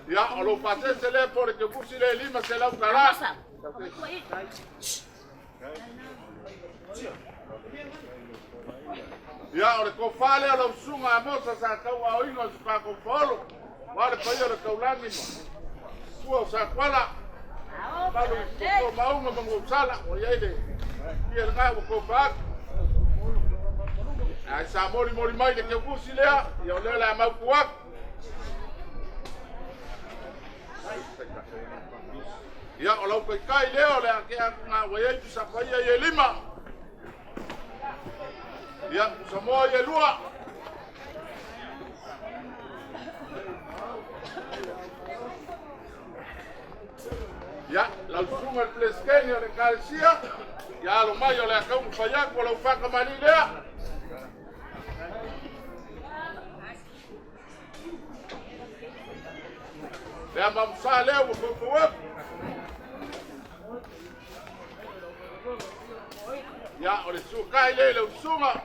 Ia, o lau patese le pore ke kusi le lima se lau karasa. Ya, ole ko fale ala usunga mosa sa kau a oinga su pa ko folo. Wale pa yo le kaulangi mo. Kuo sa kwala. Palu ko maunga mo sala o yele. Ia nga ko fa. Ai sa mori mai de ke kusi lea, ya ole la ma kuak. Ya olau kai leo le ke nga wei tu sa pai ye lima. Ya samo ye lua. Ya la sunga pleskenia le calcia. Ya lo mayo le ka un faya ko lo fa kamani lea. Le mam sa leo ko ya ole su kai le usunga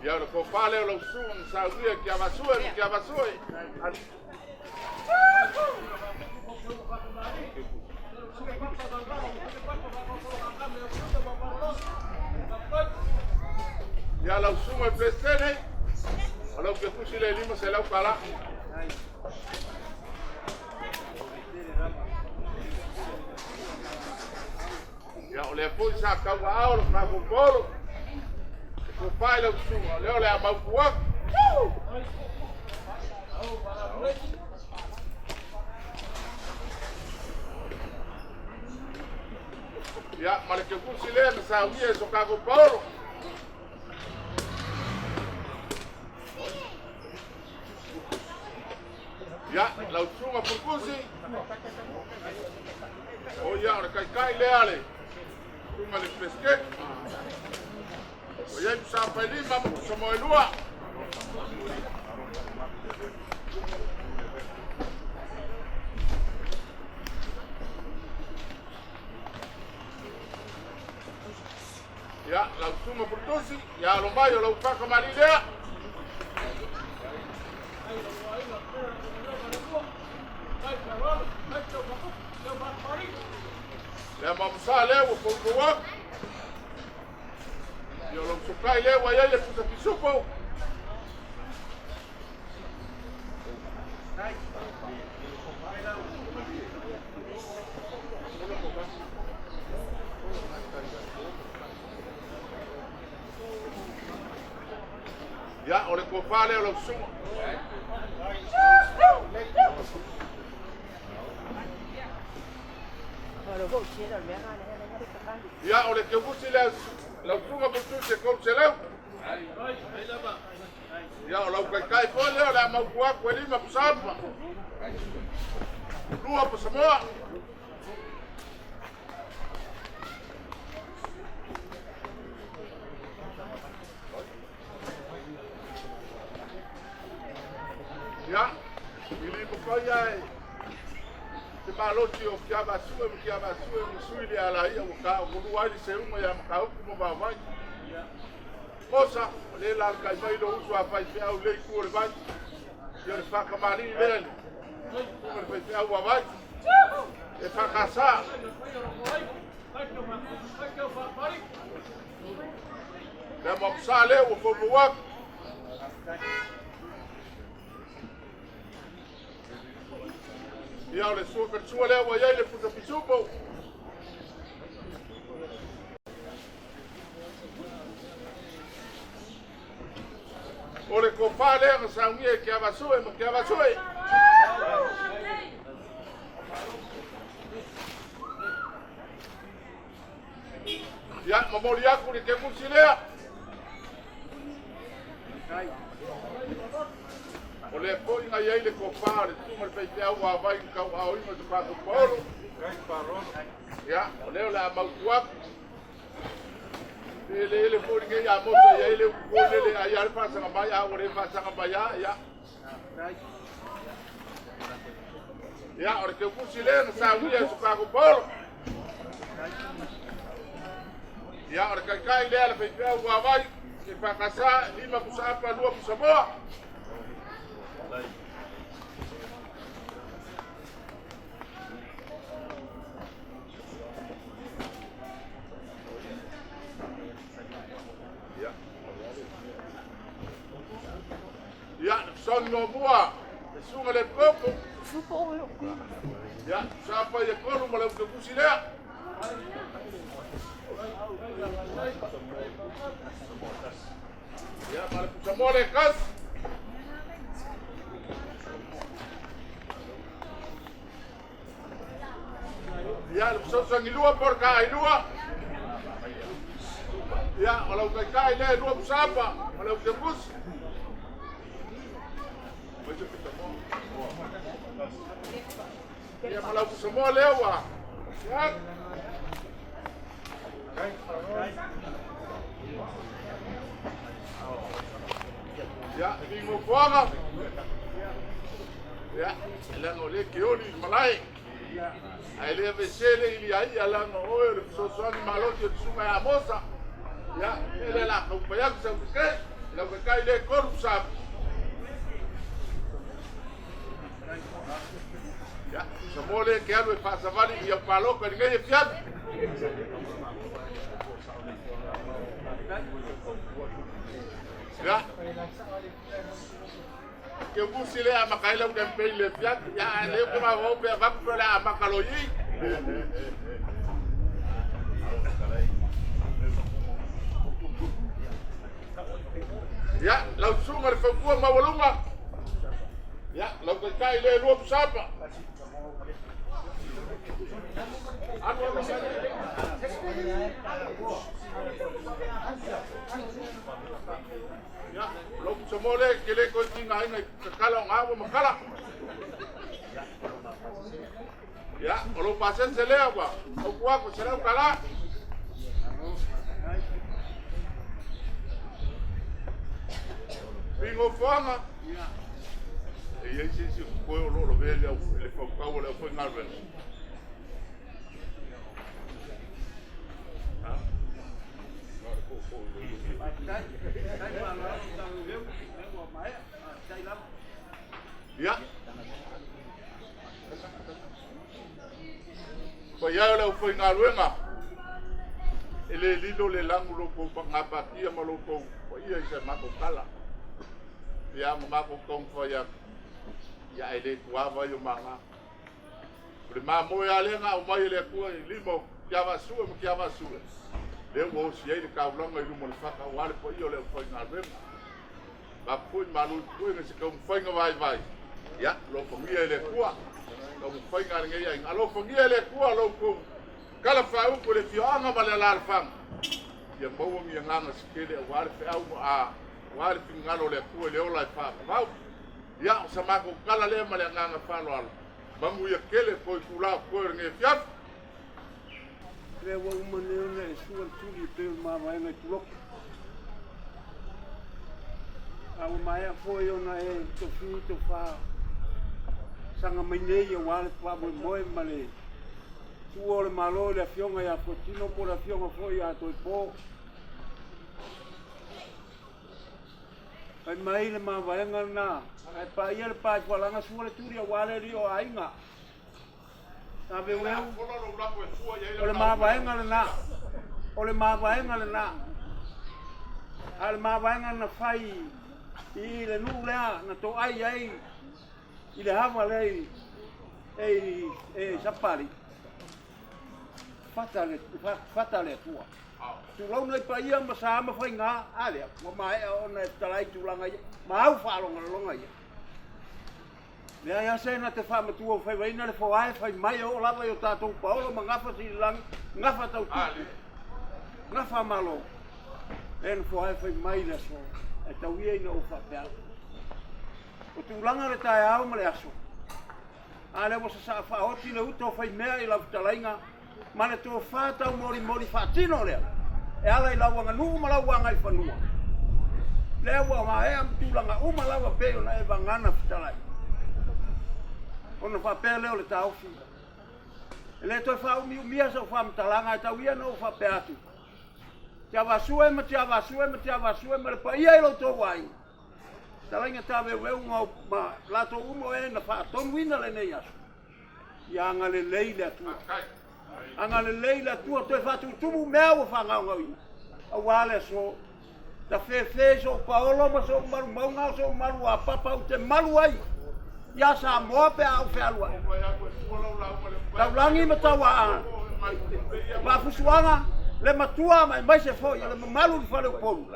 ya ole ko fale ole usunga sa uia ki avasue ya la usunga prestene ala que pusile lima se la ukala ya ole poi sa ka wa o ka ko polo ko pai lo su le ole a ma ku ya male ke ku sile na sa wi so ka ko polo ya la usunga por kusi o ya ora kai le ale uma le pesque o ya sa pa lima mo so mo elua ya la usunga por kusi ya lo mayo lo fa kamalilea le mamsa le wo ko wa yo lo sukai le wa yele puta pisupo ya ole ko fale lo sumo ya ole ke busi la tunga busi se kom se leu ya ole kai fole ole ma kuwa kweli ma pusapa lua po samoa ya ili bukoya te baloti o kia basue musuli ala ia ka gulu wali se uma ya ka ku mo vai cosa le la ka mai do uso a fai fe au le ku le vai yo le fa kamari le ku me fe au vai e fa casa le mo sale o fo wa Ia o le sua lea ua iai le puta pisupo. O le kopa lea ka saungia ke avasue, ma ke avasue. Ia, mamoli aku ni ke musi lea. O le poi nga iai le kopa, le tunga le peite au a vai kau a oima te pako polo. Ia, o leo le amautu aku. Le poi nga ia mosa iai le ukone le ai ale pasanga mai, a ore pasanga mai a, ia. Ia, o le ke musi lea na sa uia se pako polo. Ia, o le kai lea le peite au a vai, ke pakasa, lima kusapa, lua kusamoa. Ya, son no bua. Sunga le popo. Ya, sapa ye kono mala ke kusile. Ya, mala kusamole kas. Ya, so sangilua por ka ilua. Ya, mala kai le lua sapa, mala ke kus. Ya malau semua lewa. Ya. Ya, bingo fuanga. Ya, la no le que oli malai. Ai le vesele ili ai ala no oe so so ni malo que suma a moça. Ya, ele la no paya que se que la que cae le corpsa. Ya, semole que algo pasa vale y el palo que ninguém fiado. Ya. Que busile a Macaila un campaign le fiado, ya le que va a la Macaloyi. Ya, la suma le fue más volumen. Ya, lo que cae le luego sapa. Ya, lo que se mole que le continúa ahí que cala un agua macala. Ya, o lo pasen se le agua, o cuaco se le cala. Bingo fama. E aí se foi o lolo velho, ele foi o cabo, ele foi nada. Ya. Foi aí ele foi na luenga. Ele lido le langulo com ngapa kia maloko. Foi aí se mato kala. Ya mako kong foi ya ele kuava yo manga. Prima mo ya lenga o mai le ku limo kia vasue mo kia vasue. Le wo si ele ka longa ilu mo faka wale po yo le foi na rema. Ba pu malu ku ne se kom foi nga vai. Ya lo ko mi ele kuwa. Lo foi nga nge ya alo ko mi ele kuwa lo ku. Kala fa u ko le fianga ma le la fam. Ya mo mi nga skele wale fa au a wale ngalo le ku le ola fa. Ba ya sama ko kala le male nga falo al bangu ya kele ko kula ko nge fiat le wo mane le sual tuli pe ma mai ngai tulok au mai a foi ona e to fi to fa sanga mine ye wal pa mo moi male tuor malo le fionga ya potino por la fionga foi a to po ai mai le ma vai ngana ai pa ia le pa wala nga suale turi a wale rio ainga sabe we ole ma vai ngana na ole ma vai ngana na al ma vai ngana fai i le nu le na to ai i le hava le e sapari. Fatale tua. Tu lau nei pa ia ma sa ma fai ngā ale. Wa mai ona talai tu langa ia. Ma au whalonga longa ia. Lea ia se na te whamatua o whai waina le whaai whai mai o lawa i o tātou paolo ma ngafa si langi. Ngafa tau tuku. Ngafa malo. E na whaai whai mai le so. E tau ia ina o whapea. O tu langa le tae au ma le aso. Ale wa sa whaoti le uto whai mea i lau talainga. Ma le tō whātau mori whātino lea. E ala i lauanga nuu ma lauanga i whanua. Lea wa ma ea mtulanga uma laua peo na e wangana whitalai. Ona whapea leo le tāofi. E le toi whaumi umia sa whamtalanga e tau ia no whapea atu. Tia wasue ma tia wasue ma tia wasue ma le pa ia ilo tō wai. Talainga tawe weu ngau ma lato umo e na whaatonu ina le nei asu. Ia anga le leile atua. Anga le leila tua te fatu tumu mea o whangau ngau. A wale so. Ta whewhe so paolo ma so maru maunga so maru a papa o te maru ai. Ia sa moa pe au whealua. Tau langi ma tau a. Wafusuanga le matua mai mai se fo. Le malu li whale o polu.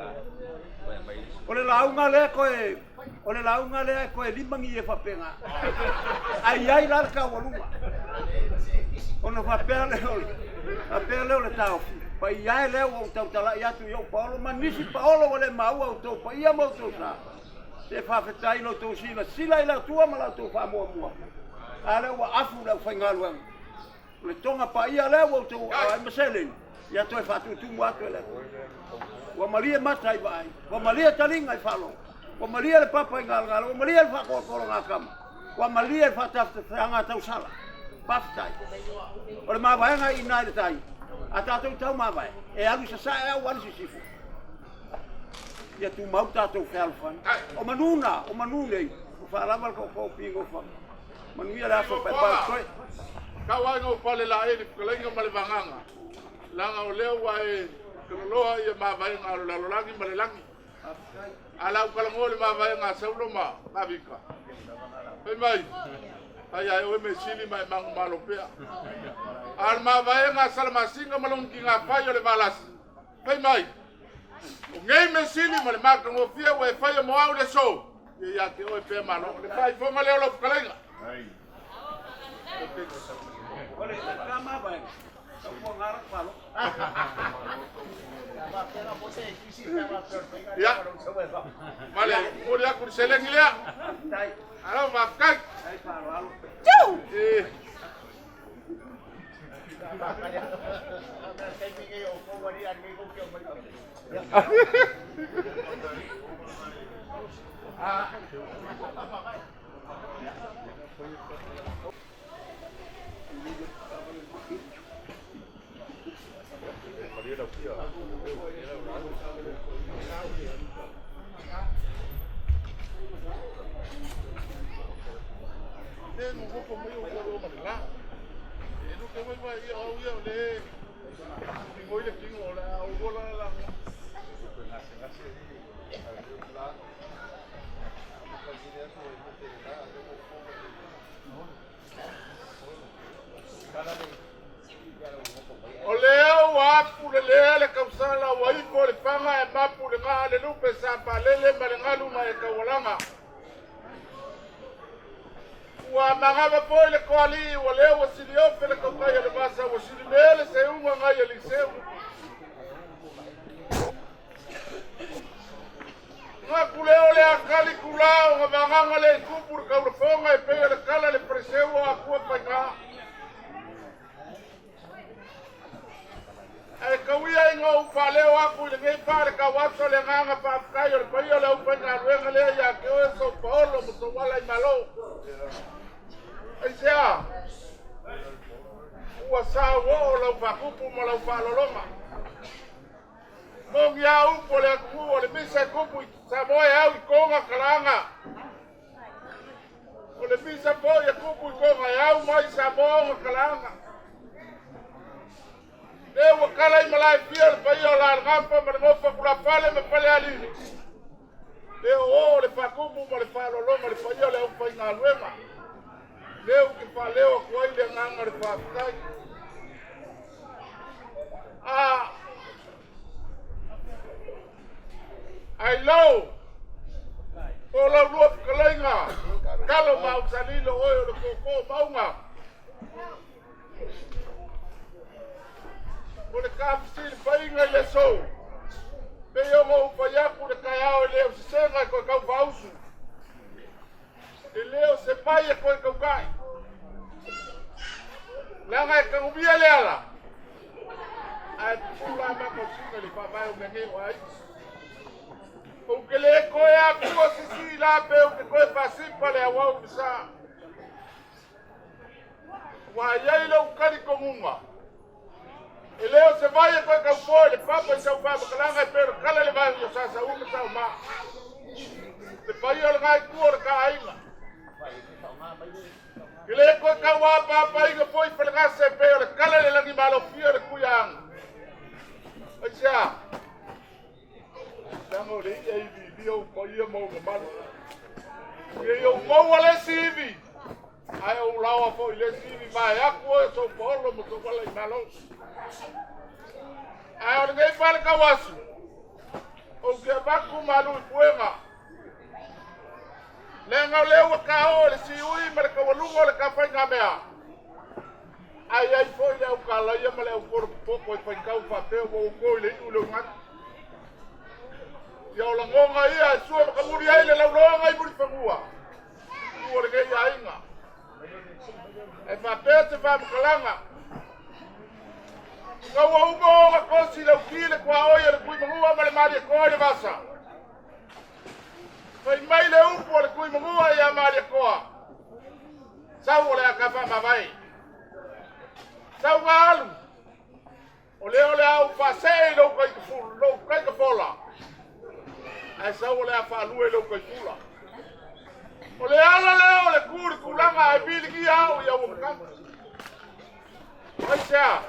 O le launga le koe. O le launga le koe limangi e whapenga. Ai ai larka walunga. Ona whapea leo le tau. Pa iai leo o tau tala i atu i o paolo. Ma nisi paolo o le maua o tau. Pa ia mau tau sa. Se whawhetai lo tau sila. Sila i lau tua ma lau tau whamua mua. A leo wa afu leo whaingalu ang. Le tonga pa ia leo o tau ai maselen. Ia toi whatu tumu atu e leo. Wa malia matai vai. Wa malia talinga i whalo. Wa malia le papa i ngalngalo. Wa malia le whakokoro ngā kama. Wa malia le whatafta tau sala. Paftai. O le mawaenga i nai le tai. A tātou tau mawae. E alu sa sae au wani si sifu. Ia tu mau tātou whealwhan. O manuna, o manunei. O whaaramal ko pingo wha. Manuia le aso pai koe. Kau ai ngau pale la e ni pukalenga male wanganga. Langa o leo wa e kaloloa i mawaenga o lalolangi male langi. Alau kalangole mawaenga saulo ma mavika. Pai mai. Ai ai o me sili mai mangu malo pea. Al mawaenga salama singa malong kinga pai o le valas. Pai mai. O ngei me sili ma le maka ngo fia wa e fai mo au le so. Ia ke o e pea malo. Le fai fonga leo lo pukalenga. Ai. Ole ka mawaenga. Tau po ngara palo. Ya. Vale, mori aku diselengi lea. Tai. Alo makai. Tai palo alo. Ciu. Neno vou meio o mas lá. E não tem mais vai ao ia le. Ninguém le tinha olha o bola lá. Oleo apu le kausala wa ipo le fanga e mapu le nga le lupe sa palele malengalu ma e kawalanga. Wa mangaba po le koali wa le wa silio pele ko kaya le basa wa silimele se unga nga ya liseu. Nga kuleo le akali kulao nga manganga le kupur ka urfonga e pele le kala le preseu a ku pa nga. E kawia inga upaleo aku le ngai pare ka waso le nganga pa kayo le payo le upanga ruenga le ya ke o so paolo mo so wala i malo. Aisea. Ua sa wo la upakupu mo la upaloloma. Mo ya upo le ku le misa kupu sa moya au konga kalanga. O le misa po ya kupu konga ya mai sa mo kalanga. E wa kala i malai pia pa yo la rampa ma mo pa kula pale me pale ali. E o le pakupu mo le paloloma le pa yo le upa ina luema. leo ke pa leo ko ile nganga le pa kai ai lo o la luop kalenga kalo mau salilo oyo le koko maunga o le kapsil painga le so pe yo mo pa ya ku le kaya le senga ko ka pausu leo se paia ko ka kai la ga ka ubia le ala ai pula ma ko singa le pa mai o me o ai o que le coi a cua si la pe o que coi fácil para le wa bisa wa ya lo cari como uma e leo se vai coi ka fole papa se pa ka la pero kala le vai yo sa u ka ma te pai o ga cua ka ainga que le coi ka wa papa i que foi para ga se pe o kala le langi malo fiore kuyang acha Sango le ai video ko ia mo malo. Ye o mo wala sivi. Ai o lawa fo le sivi vai a ko so polo mo so wala malo. Ai o ngai para kawasu. O ke va ku malu puema. Lenga le o ka o le si ui mar ka walu le ka fa ngamea. Ai fo le o ka la ia male o por poco fa ka fa pe o ko le u lo ngat. Yo la ngonga ia sua ka muri ai le longa i muri fangua. Ku le ngai ainga. E fa pete fa mkalanga. Ka wa ugo ka kosi le kile kwa oya le kui mangua male mari ko le basa. Fa mai le upo le kui mangua ia mari ko. Sa o le ka fa mavai. Sa walu. Ole au fa sei lo kai ka fola. Ai sa o le fa lue lo kai fula. O le ala le o le kuri kulanga ai bili ki au ia o ka. Ai sa.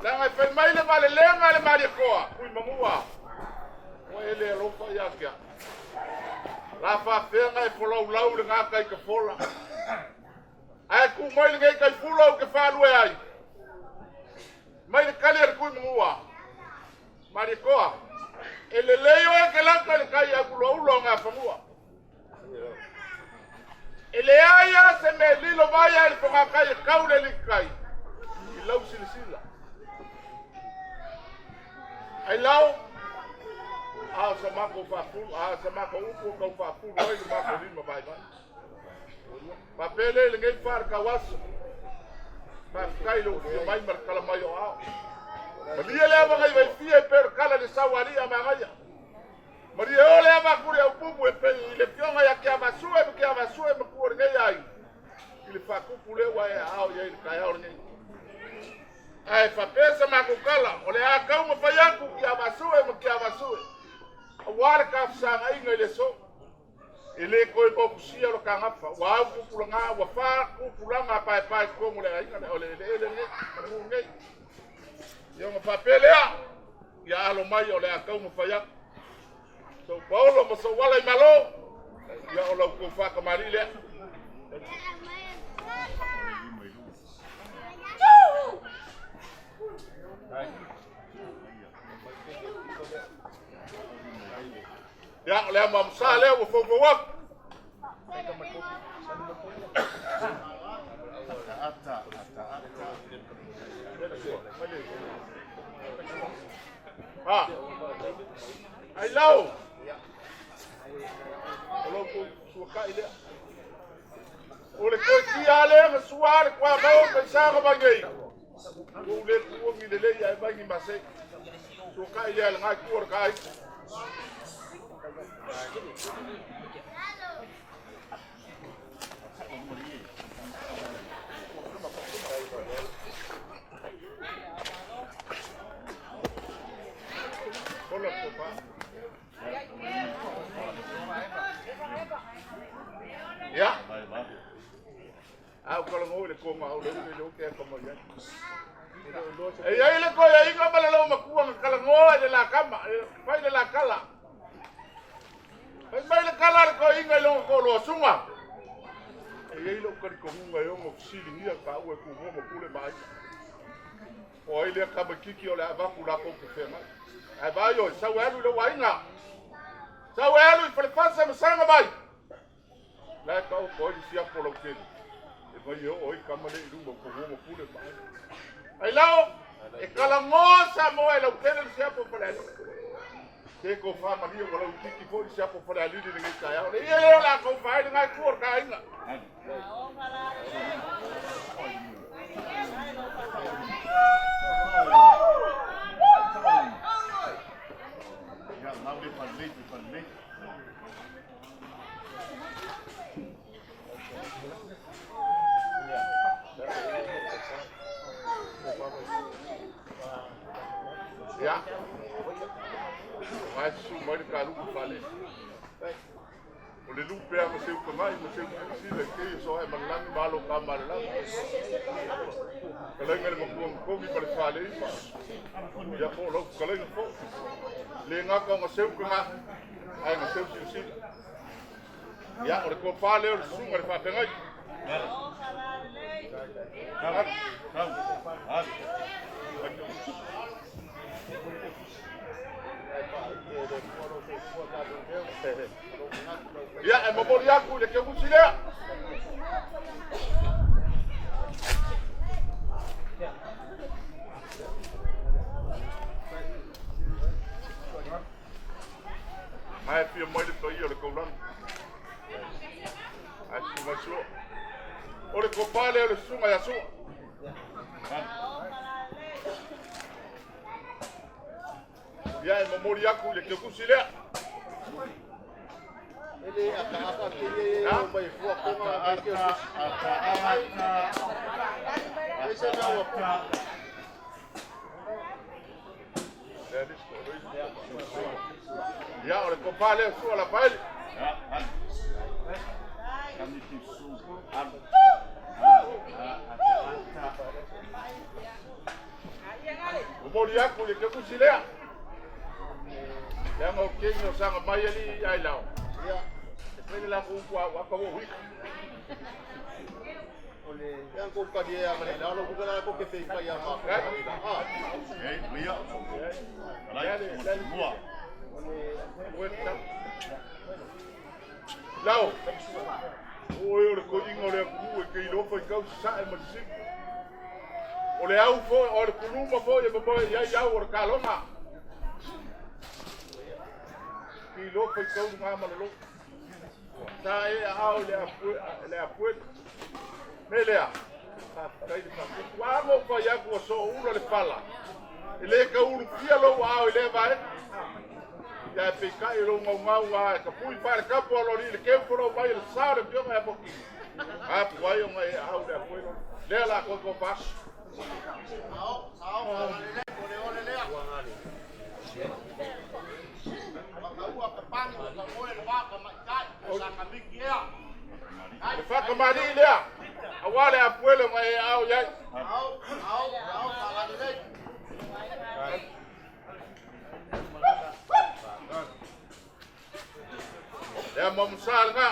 La ngai fe mai le vale lenga le mari koa, kui mamua. O ele lo fa ia kia. La fa fenga e fola lau le nga kai ka fola. Ai ku mai le ngai kai fula o ke fa lue ai. Mai le kale le kui mamua. Mari koa. Ele leo e ke lanka le kai a kulo ulo nga famua. Ele aya se me lilo vaya le ponga kai kaule le kai. I lau silisila. Ai lau a sa mako fa fu a sa mako upo ka fa fu oi le mako lima vai vai. Papele le ngai far kawasu. Ma kai lo fi mai mar kala mai o a. Maria le ava ngai vai fie per kala le sawali a mangaya. Maria ole ava kuri au pupu e pe le pionga ya kia vasue me kuore ngai ai. Ile fa kupu le wa ya au ya ile kai au ngai. Ai fa pesa makukala ole a kau mo fayaku kia vasue. Wala ka sanga inga le so. Ile ko ko kusia lo ka ngafa wa kupu nga wa fa kupu nga pai ko mo le inga ole le ngai. Yo mo papele ya alo mai ole a kau mo fayaku. So Paulo mo so wala i malo. Ya ola ko fa ka marile. Ya ole mam sale wo fo wak. Ata. Ah. Ai lau. Olo ko suka ile. Ole ko ti ale suar kwa ba o sa ba ngai. Ko le ko mi le ya ba ngi mase. Suka ile al ngai ko ka ai. Hola papá. Ya. Au kalau mau le ko mau le ke como ya. E aí le ko ya inga bala lo makuang kala ngoa de la cama, fai de la cala. Fai le cala ko inga lo ko lo suma. Ia ilo kari kongunga e ongo fisilingia ka ue kuhoma kule mai. O ile kamakiki o le avaku la ko kefenga. Ai vai o sau elu le wainga. Sau elu i falefasa masanga mai. La ka o ko i sia polo keni. E vai o i kamale i lunga kuhoma kule mai. Ai lao e kala ngosa mo e lau kene sia po pala. Te ko fa mali o lau tiki fo sia po pala li ni ngai kai. Le ia la ko vai ngai kur ka inga. Ya. Mas mai ka lu fale. O le lupe a se ko mai, mo se si le ke so e malang malo ka mala. Kala ngal mo ko mi per fale. Ya po lo kala po. Le nga ka mo se ko ma. Ai mo se si. Ya o ko fale o su ngal fa pengai. Ya, e mamori aku le ke musile. Ai pia mai de toi le kolan. Ai su maso. Ore ko pale le sunga ya su. Ya, e mamori aku le ke musile. Ele aka kiri mai fuak tema ke ese no Ya, ora ko pale su la pale. Mamori aku le ke musile. Ya mo kenyo sanga mai ali ai lao. Ya, pele la ko wa ka wo wi. ole yang ko ka dia mane la lo ko la ko ke fe ka ya ma. Eh, mia. Ya le mua. Ole lao. Oi, ora ko ingo le ku ke ilo foi ka sa e masi. Ole au fo, ole kuluma fo e bo ya ora ka longa. Lo foi tão mal lo tá aí a le apu melea tá aí tá quando foi a co so uno le fala ele ka uru pia lo ao ele vai ya fica e lo mau wa ka pui para ka po lo le que foro vai el sare pio mai pouquinho ah foi uma ao le apu le la co faz Le fa kamari lea. Awale apuele mai au yai. Au fala de. Ya mamsal nga.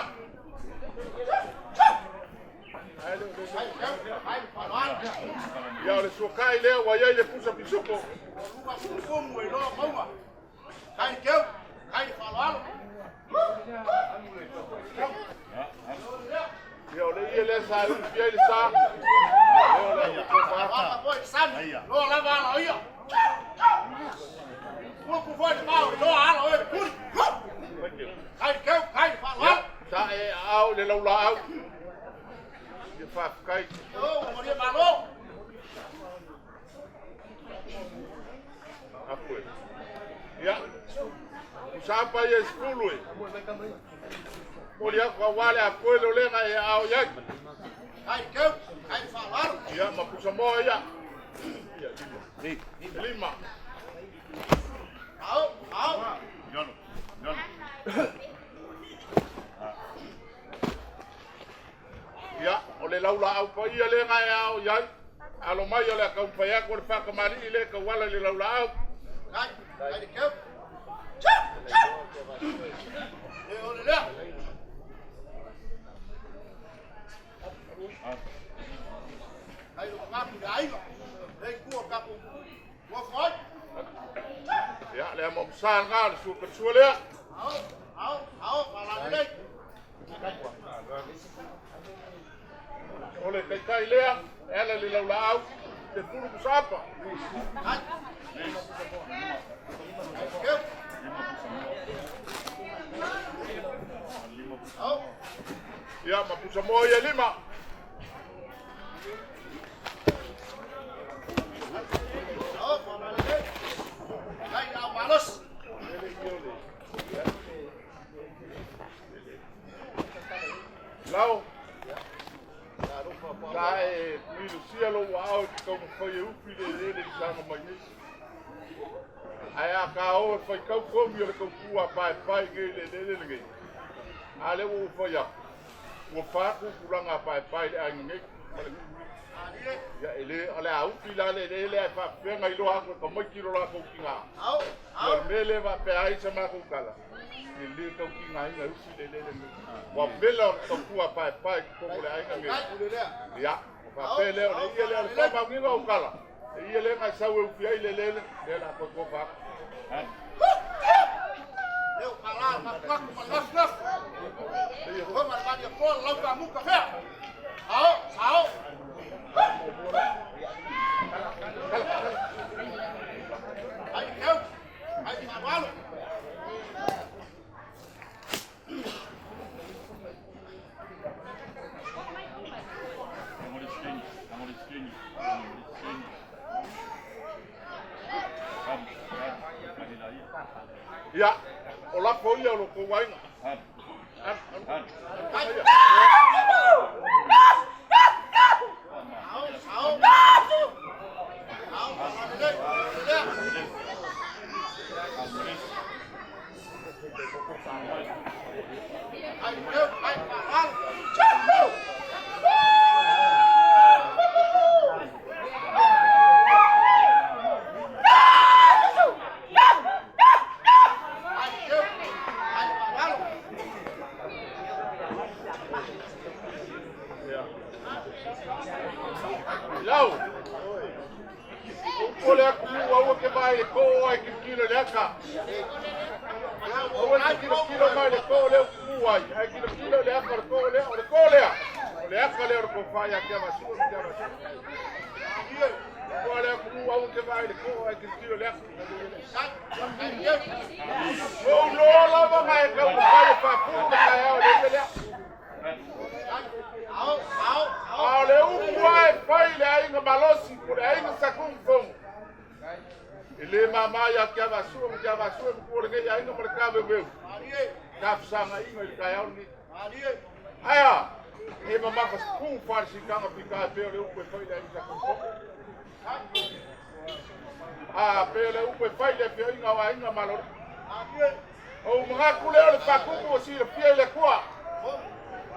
Ya le sokai lea wa yai le pusa pisoko. Como elo maua. Kai keu, kai falalo. Yo le ile sa un piede sa. Yo le fa poi san. Lo la va la ia. Ku foi de mal, lo ala oi kuri. Kai keu, kai falalo. Sa e au le la au. De fa kai. Oh, moria malo. Apoio. Ya. Usapa ye skulu. Moria kwa wale apoio lenga e au ya. Ai keu, ai falar. Ya mapusa moya. Ya lima. Au. Yono. Ya, ole laula au pa ia lenga e au ya. Alo mai ole ka pa ya ko fa ka mari ile ka wala le laula au. Ai keu. sa ngal su ka suole au ala le ole kai lea ela le laula au te furu kusapa ya mapusa moja 5 Lau, kai milu sialo wao kau foi upi de sama mai. Ai ka o foi kau komi o kau kua pai nge. Ale wo foi ya. Wo fa ku kuranga pai ange. Ya ele ala au pila le fa penga ilo ako ko mo kilo la ko kinga. Au mele va pe ai sama ko kala. Ele ko kinga ina usi le. Wa bela to ku pai ko le ai nge. Ya, fa pele o ile le fa ma ngi ko kala. Ile nga sa we fi ai le la ko fa. Eu kala ma kwa ma las. Ko ma ba dia ko la ka mu ka fe. Au. Ai cavalo. Ya, ola foi o ko wai. Lau. Olha o que vai com a kilo de cá. Olha kilo mais de cole o cuai. A kilo de cá cole. Le cole o que faz aqui a vassoura, Olha o que vai com a kilo de cá. Não lava mais que o pai para fora é Olha o pai pai aí no balosi por aí no sacum fom. Ele mamãe aqui a vassoura por aí no mercado meu. Capsanga aí no caial ni. Aí e mamãe faz com farsi cama ficar pelo o pai aí no sacum fom. Pelo o pai aí no malor. O mga kulele pa kuko si piele kwa.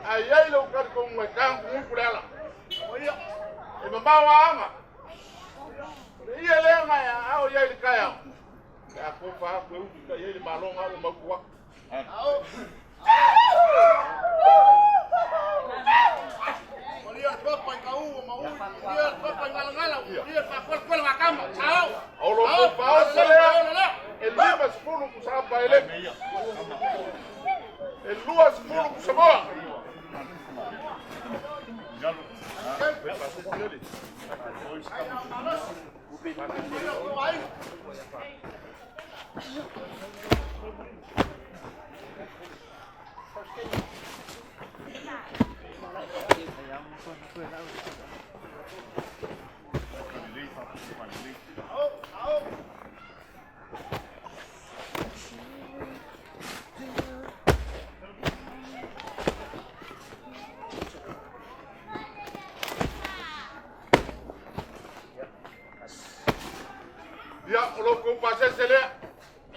Ai lo kar ko mo kan ko kulala. E mama wanga. Ia le nga ya au ya ile kaya. Ya ko fa ko u ka ile malonga o makwa. Olia ko pa ka u ma u. Ia ko pa ngala. Ia pa ko la kama. Chao. O lo ko pa o se le. El lima spulu ku sa ba ele. El lua spulu ku sa ba. Ya, lo que pasa es que le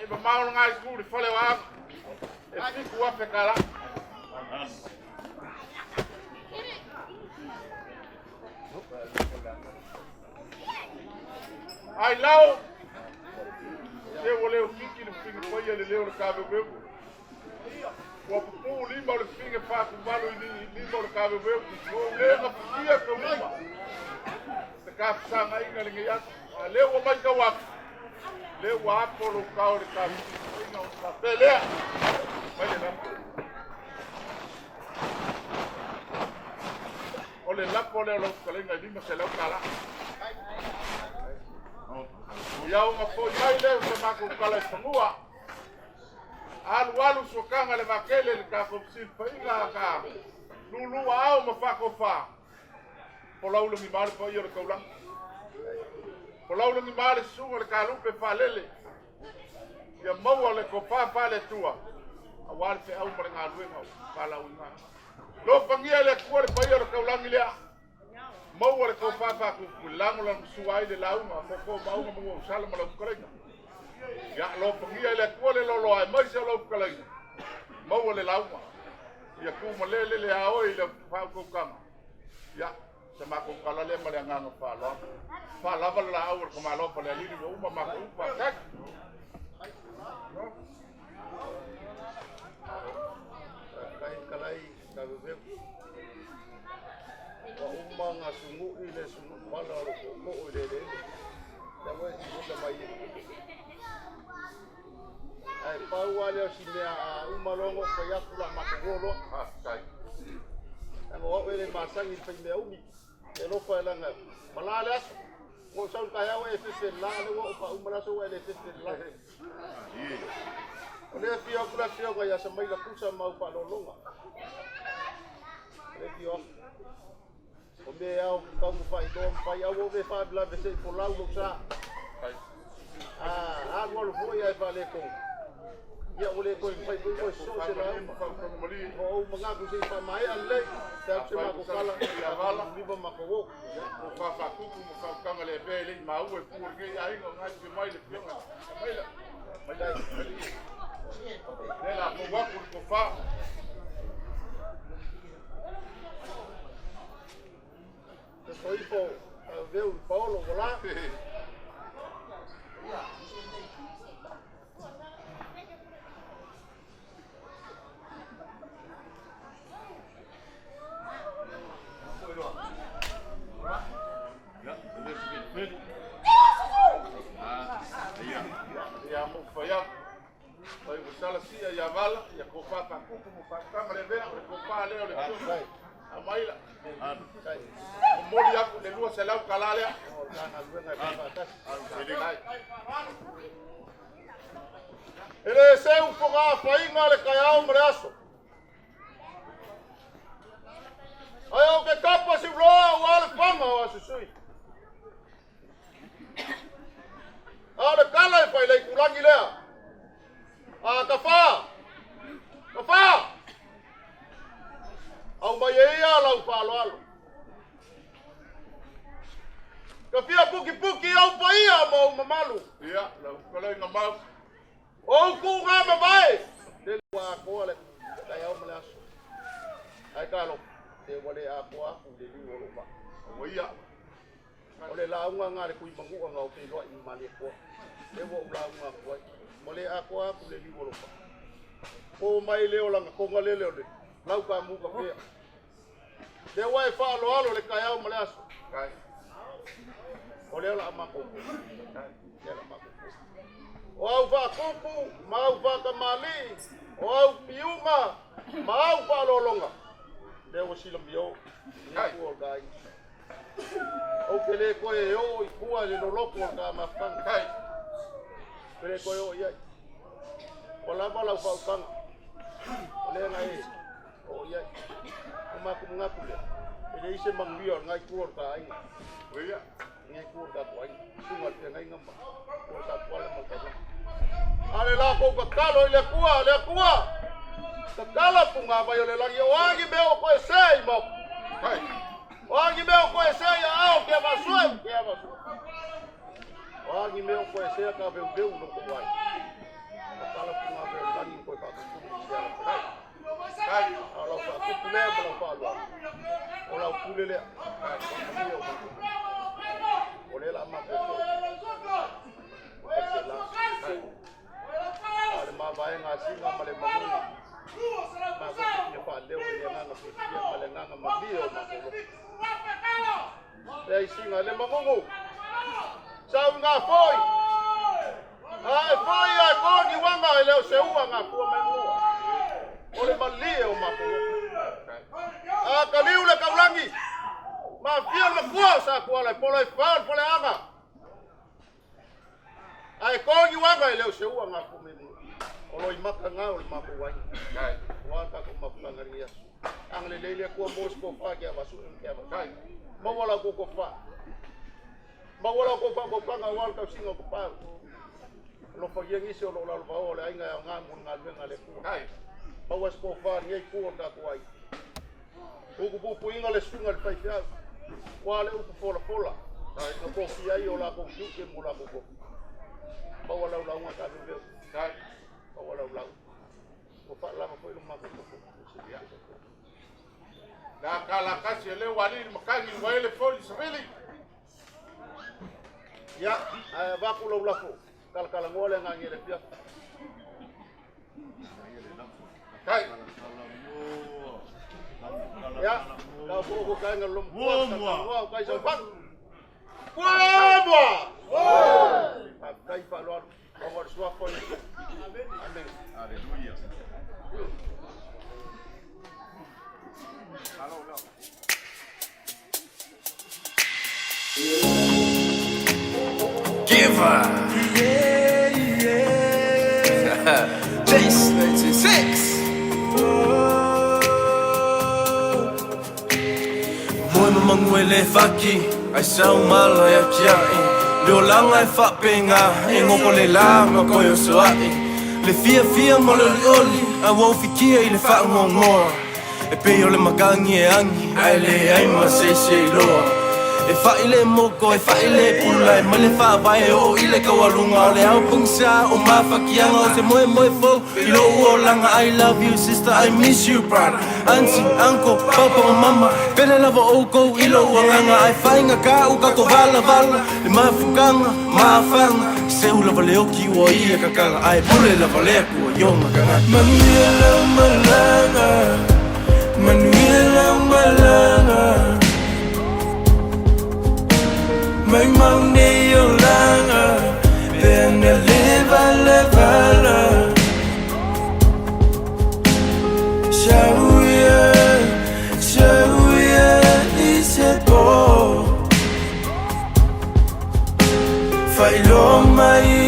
mamá no hay school fale wa. E fico a pecala. Ai lao. Se vole o kiki no fico foi ele leu o cabo meu. O pu lima o fico fa com malo e lima o cabo meu. O leva fia com lima. Se cap sanga aí galinha. Leu o mais que o le wapo lo kau le ka inga o ka pelea mai le lapo o le lapo le lo kalenga lima se lo kala ia o ngafo ia le se mako kala semua alu sokanga le makele le ka kopsil pa inga ka lulu au mafako fa polau le mimale pa ia le kaulang polau le mimale sunga le kalupe fa lele ia maua le kopa fa le tua awal fe au mare ngalue mau pala unga lo pangia le kuar pa ia le kaulang ile maua le kopa fa ku lango la suai le launga ko maunga mo sala mala kurenga ya lo pangia le kuar le lo ai mai se lo kurenga maua le launga ia ku malele le ao ile fa ko kama ya sama ko kala le male nganga fa la la au ko malo pa le li mo uma ma ko pa tak kai kalai ka be ko uma nga sungu ile sungu mala ko ile le da wa si da mai ai pa wale si me uma longo ko ya kula makolo kai ang o ele masang il pe me umi e lo fa la nga malala mo sa ka ya we se la le wo pa umala so we le se la ole fio ko ya sa mai la kusa mau pa lo longa le fio o me au ka mo fa do pa ya wo ve fa bla ve se por la lo sa agua lo voy a fa le ko ya ole ko pai ko so se la o mga ko se pa mai alle sa se ma ko kala ya bala viva ma ko wo ko fa ku mo fa kanga le bele ma u e ku ke ai ngo ngai ke mai le pionga mai la mai dai la ko wa ko fa se foi po veu Paulo lá ya mo faya oi busala sia ya vala ya ko fa pa ku mo fa ka le ve ko fa le le amaila kai mo ya ku le lua se la kalale na luenga pa ta ele se un foga fa inga le kaya o mreaso ayo ke kapa si blo wal panga wa susui ale kala fa le kulangi le kafa au mai ia la pa lo kafia puki au pa ia mo mamalu ia la kala nga ma o ku nga ma bai le wa ko le kaya o mlas ai kalo te wale a ko a ku le li wo ba o ia ole la unga nga le ku mangu nga o pe lo i mali ko le wo la unga ko mole a ko a ku le li wo ba ko mai le o la ko nga le lau ka mu ka pe le wai fa lo le kaya o mlas kai ole la ma ko o au va kupu mau va kamali o au piuma mau va lolonga le o sila bio kai o gai o pele ko e o i kua le loloko ka ma fan kai pele ko o ia o la bala fa fan ole ngai o ia o ma ku ngaku le ele ise mangbio ngai ku ka ai ia ngai ku ka ko ai sunga te ngai ngamba ko sa kwala ma ka ale la ko ka kalo ile kuwa ka kala punga ba yo le la yo wangi be o ko sei mo hai wangi be o ko sei ao ke ba sue wangi me o ko sei ka be no ko wai ka kala punga be la ni ko ka ku kai ala fa ku le ba fa lo ola pulele ole la ma ko ma vai nga singa male mamu ma ko ni fa le o ye nga fi ya male nga ma bio ma ko le singa le mamu sa nga foi Ai foi ai ko ni wanga ele o se uanga ko menua. Ole malie o mako. Kaliu le kaulangi. Ma fia ma ko sa ko le polo fa polo anga. Ai ko ni wanga ele o se uanga ko menua. Olo i maka nga o mako wai. Wata ko mapanga ria. Ang le le ko mos ko fa ke wa su ke wa kai. Ma wala ko fa. Ma wala ko fa ko panga wal ka singo ko pa. Lo fa yang isi lo la va ole ainga nga mun nga venga le ku. Kai. Ma was ko fa ni ku da ko ai. Ko ko pu inga le sunga le paisa. Wale u fola fola. Ai ko ko fi ai o la ko ku ke mu la ko. Ma wala la nga ka ve. Kai. Ma wala la. Ko fa la ko lo ma ko. Na kala kasi le wali makani wale foli sabili. Ya, va ku lo la ko. Kala ngole nga ngele pia. Kai. Ya, kau ko kai ngalum. Wow, kai so bang. Wow! Kai pa lo. Over swap ko. Amen. Amen. Haleluya. Giver. This 96. Moi manguele faki, ai sau mala ya kiai. Leo langa e whapenga, e ngoko le langa koe o soai. Le fia mo le oli, a wau fikia i le whaangongoa. E peo le magangi e angi, ai le aima se loa. E whaile moko, e whaile pula, e male whaavai o ile kawalunga. O le au pungsa, o mawhakianga, o se moe fo. I lo ua langa, I love you sister, I miss you brother. Auntie, uncle, papa o mama, pele lava oko, i lo ua nganga. Ai whainga ka uka ko vala, le mawhukanga, mawhanga. Se u lava leo ki ua ia kakanga, ai pule lava lea kua yonga kanga. Manuia lau malanga, manuia lau malanga. Mai mau nei o langa, pena leva. Shauia i se po. Fai lo mai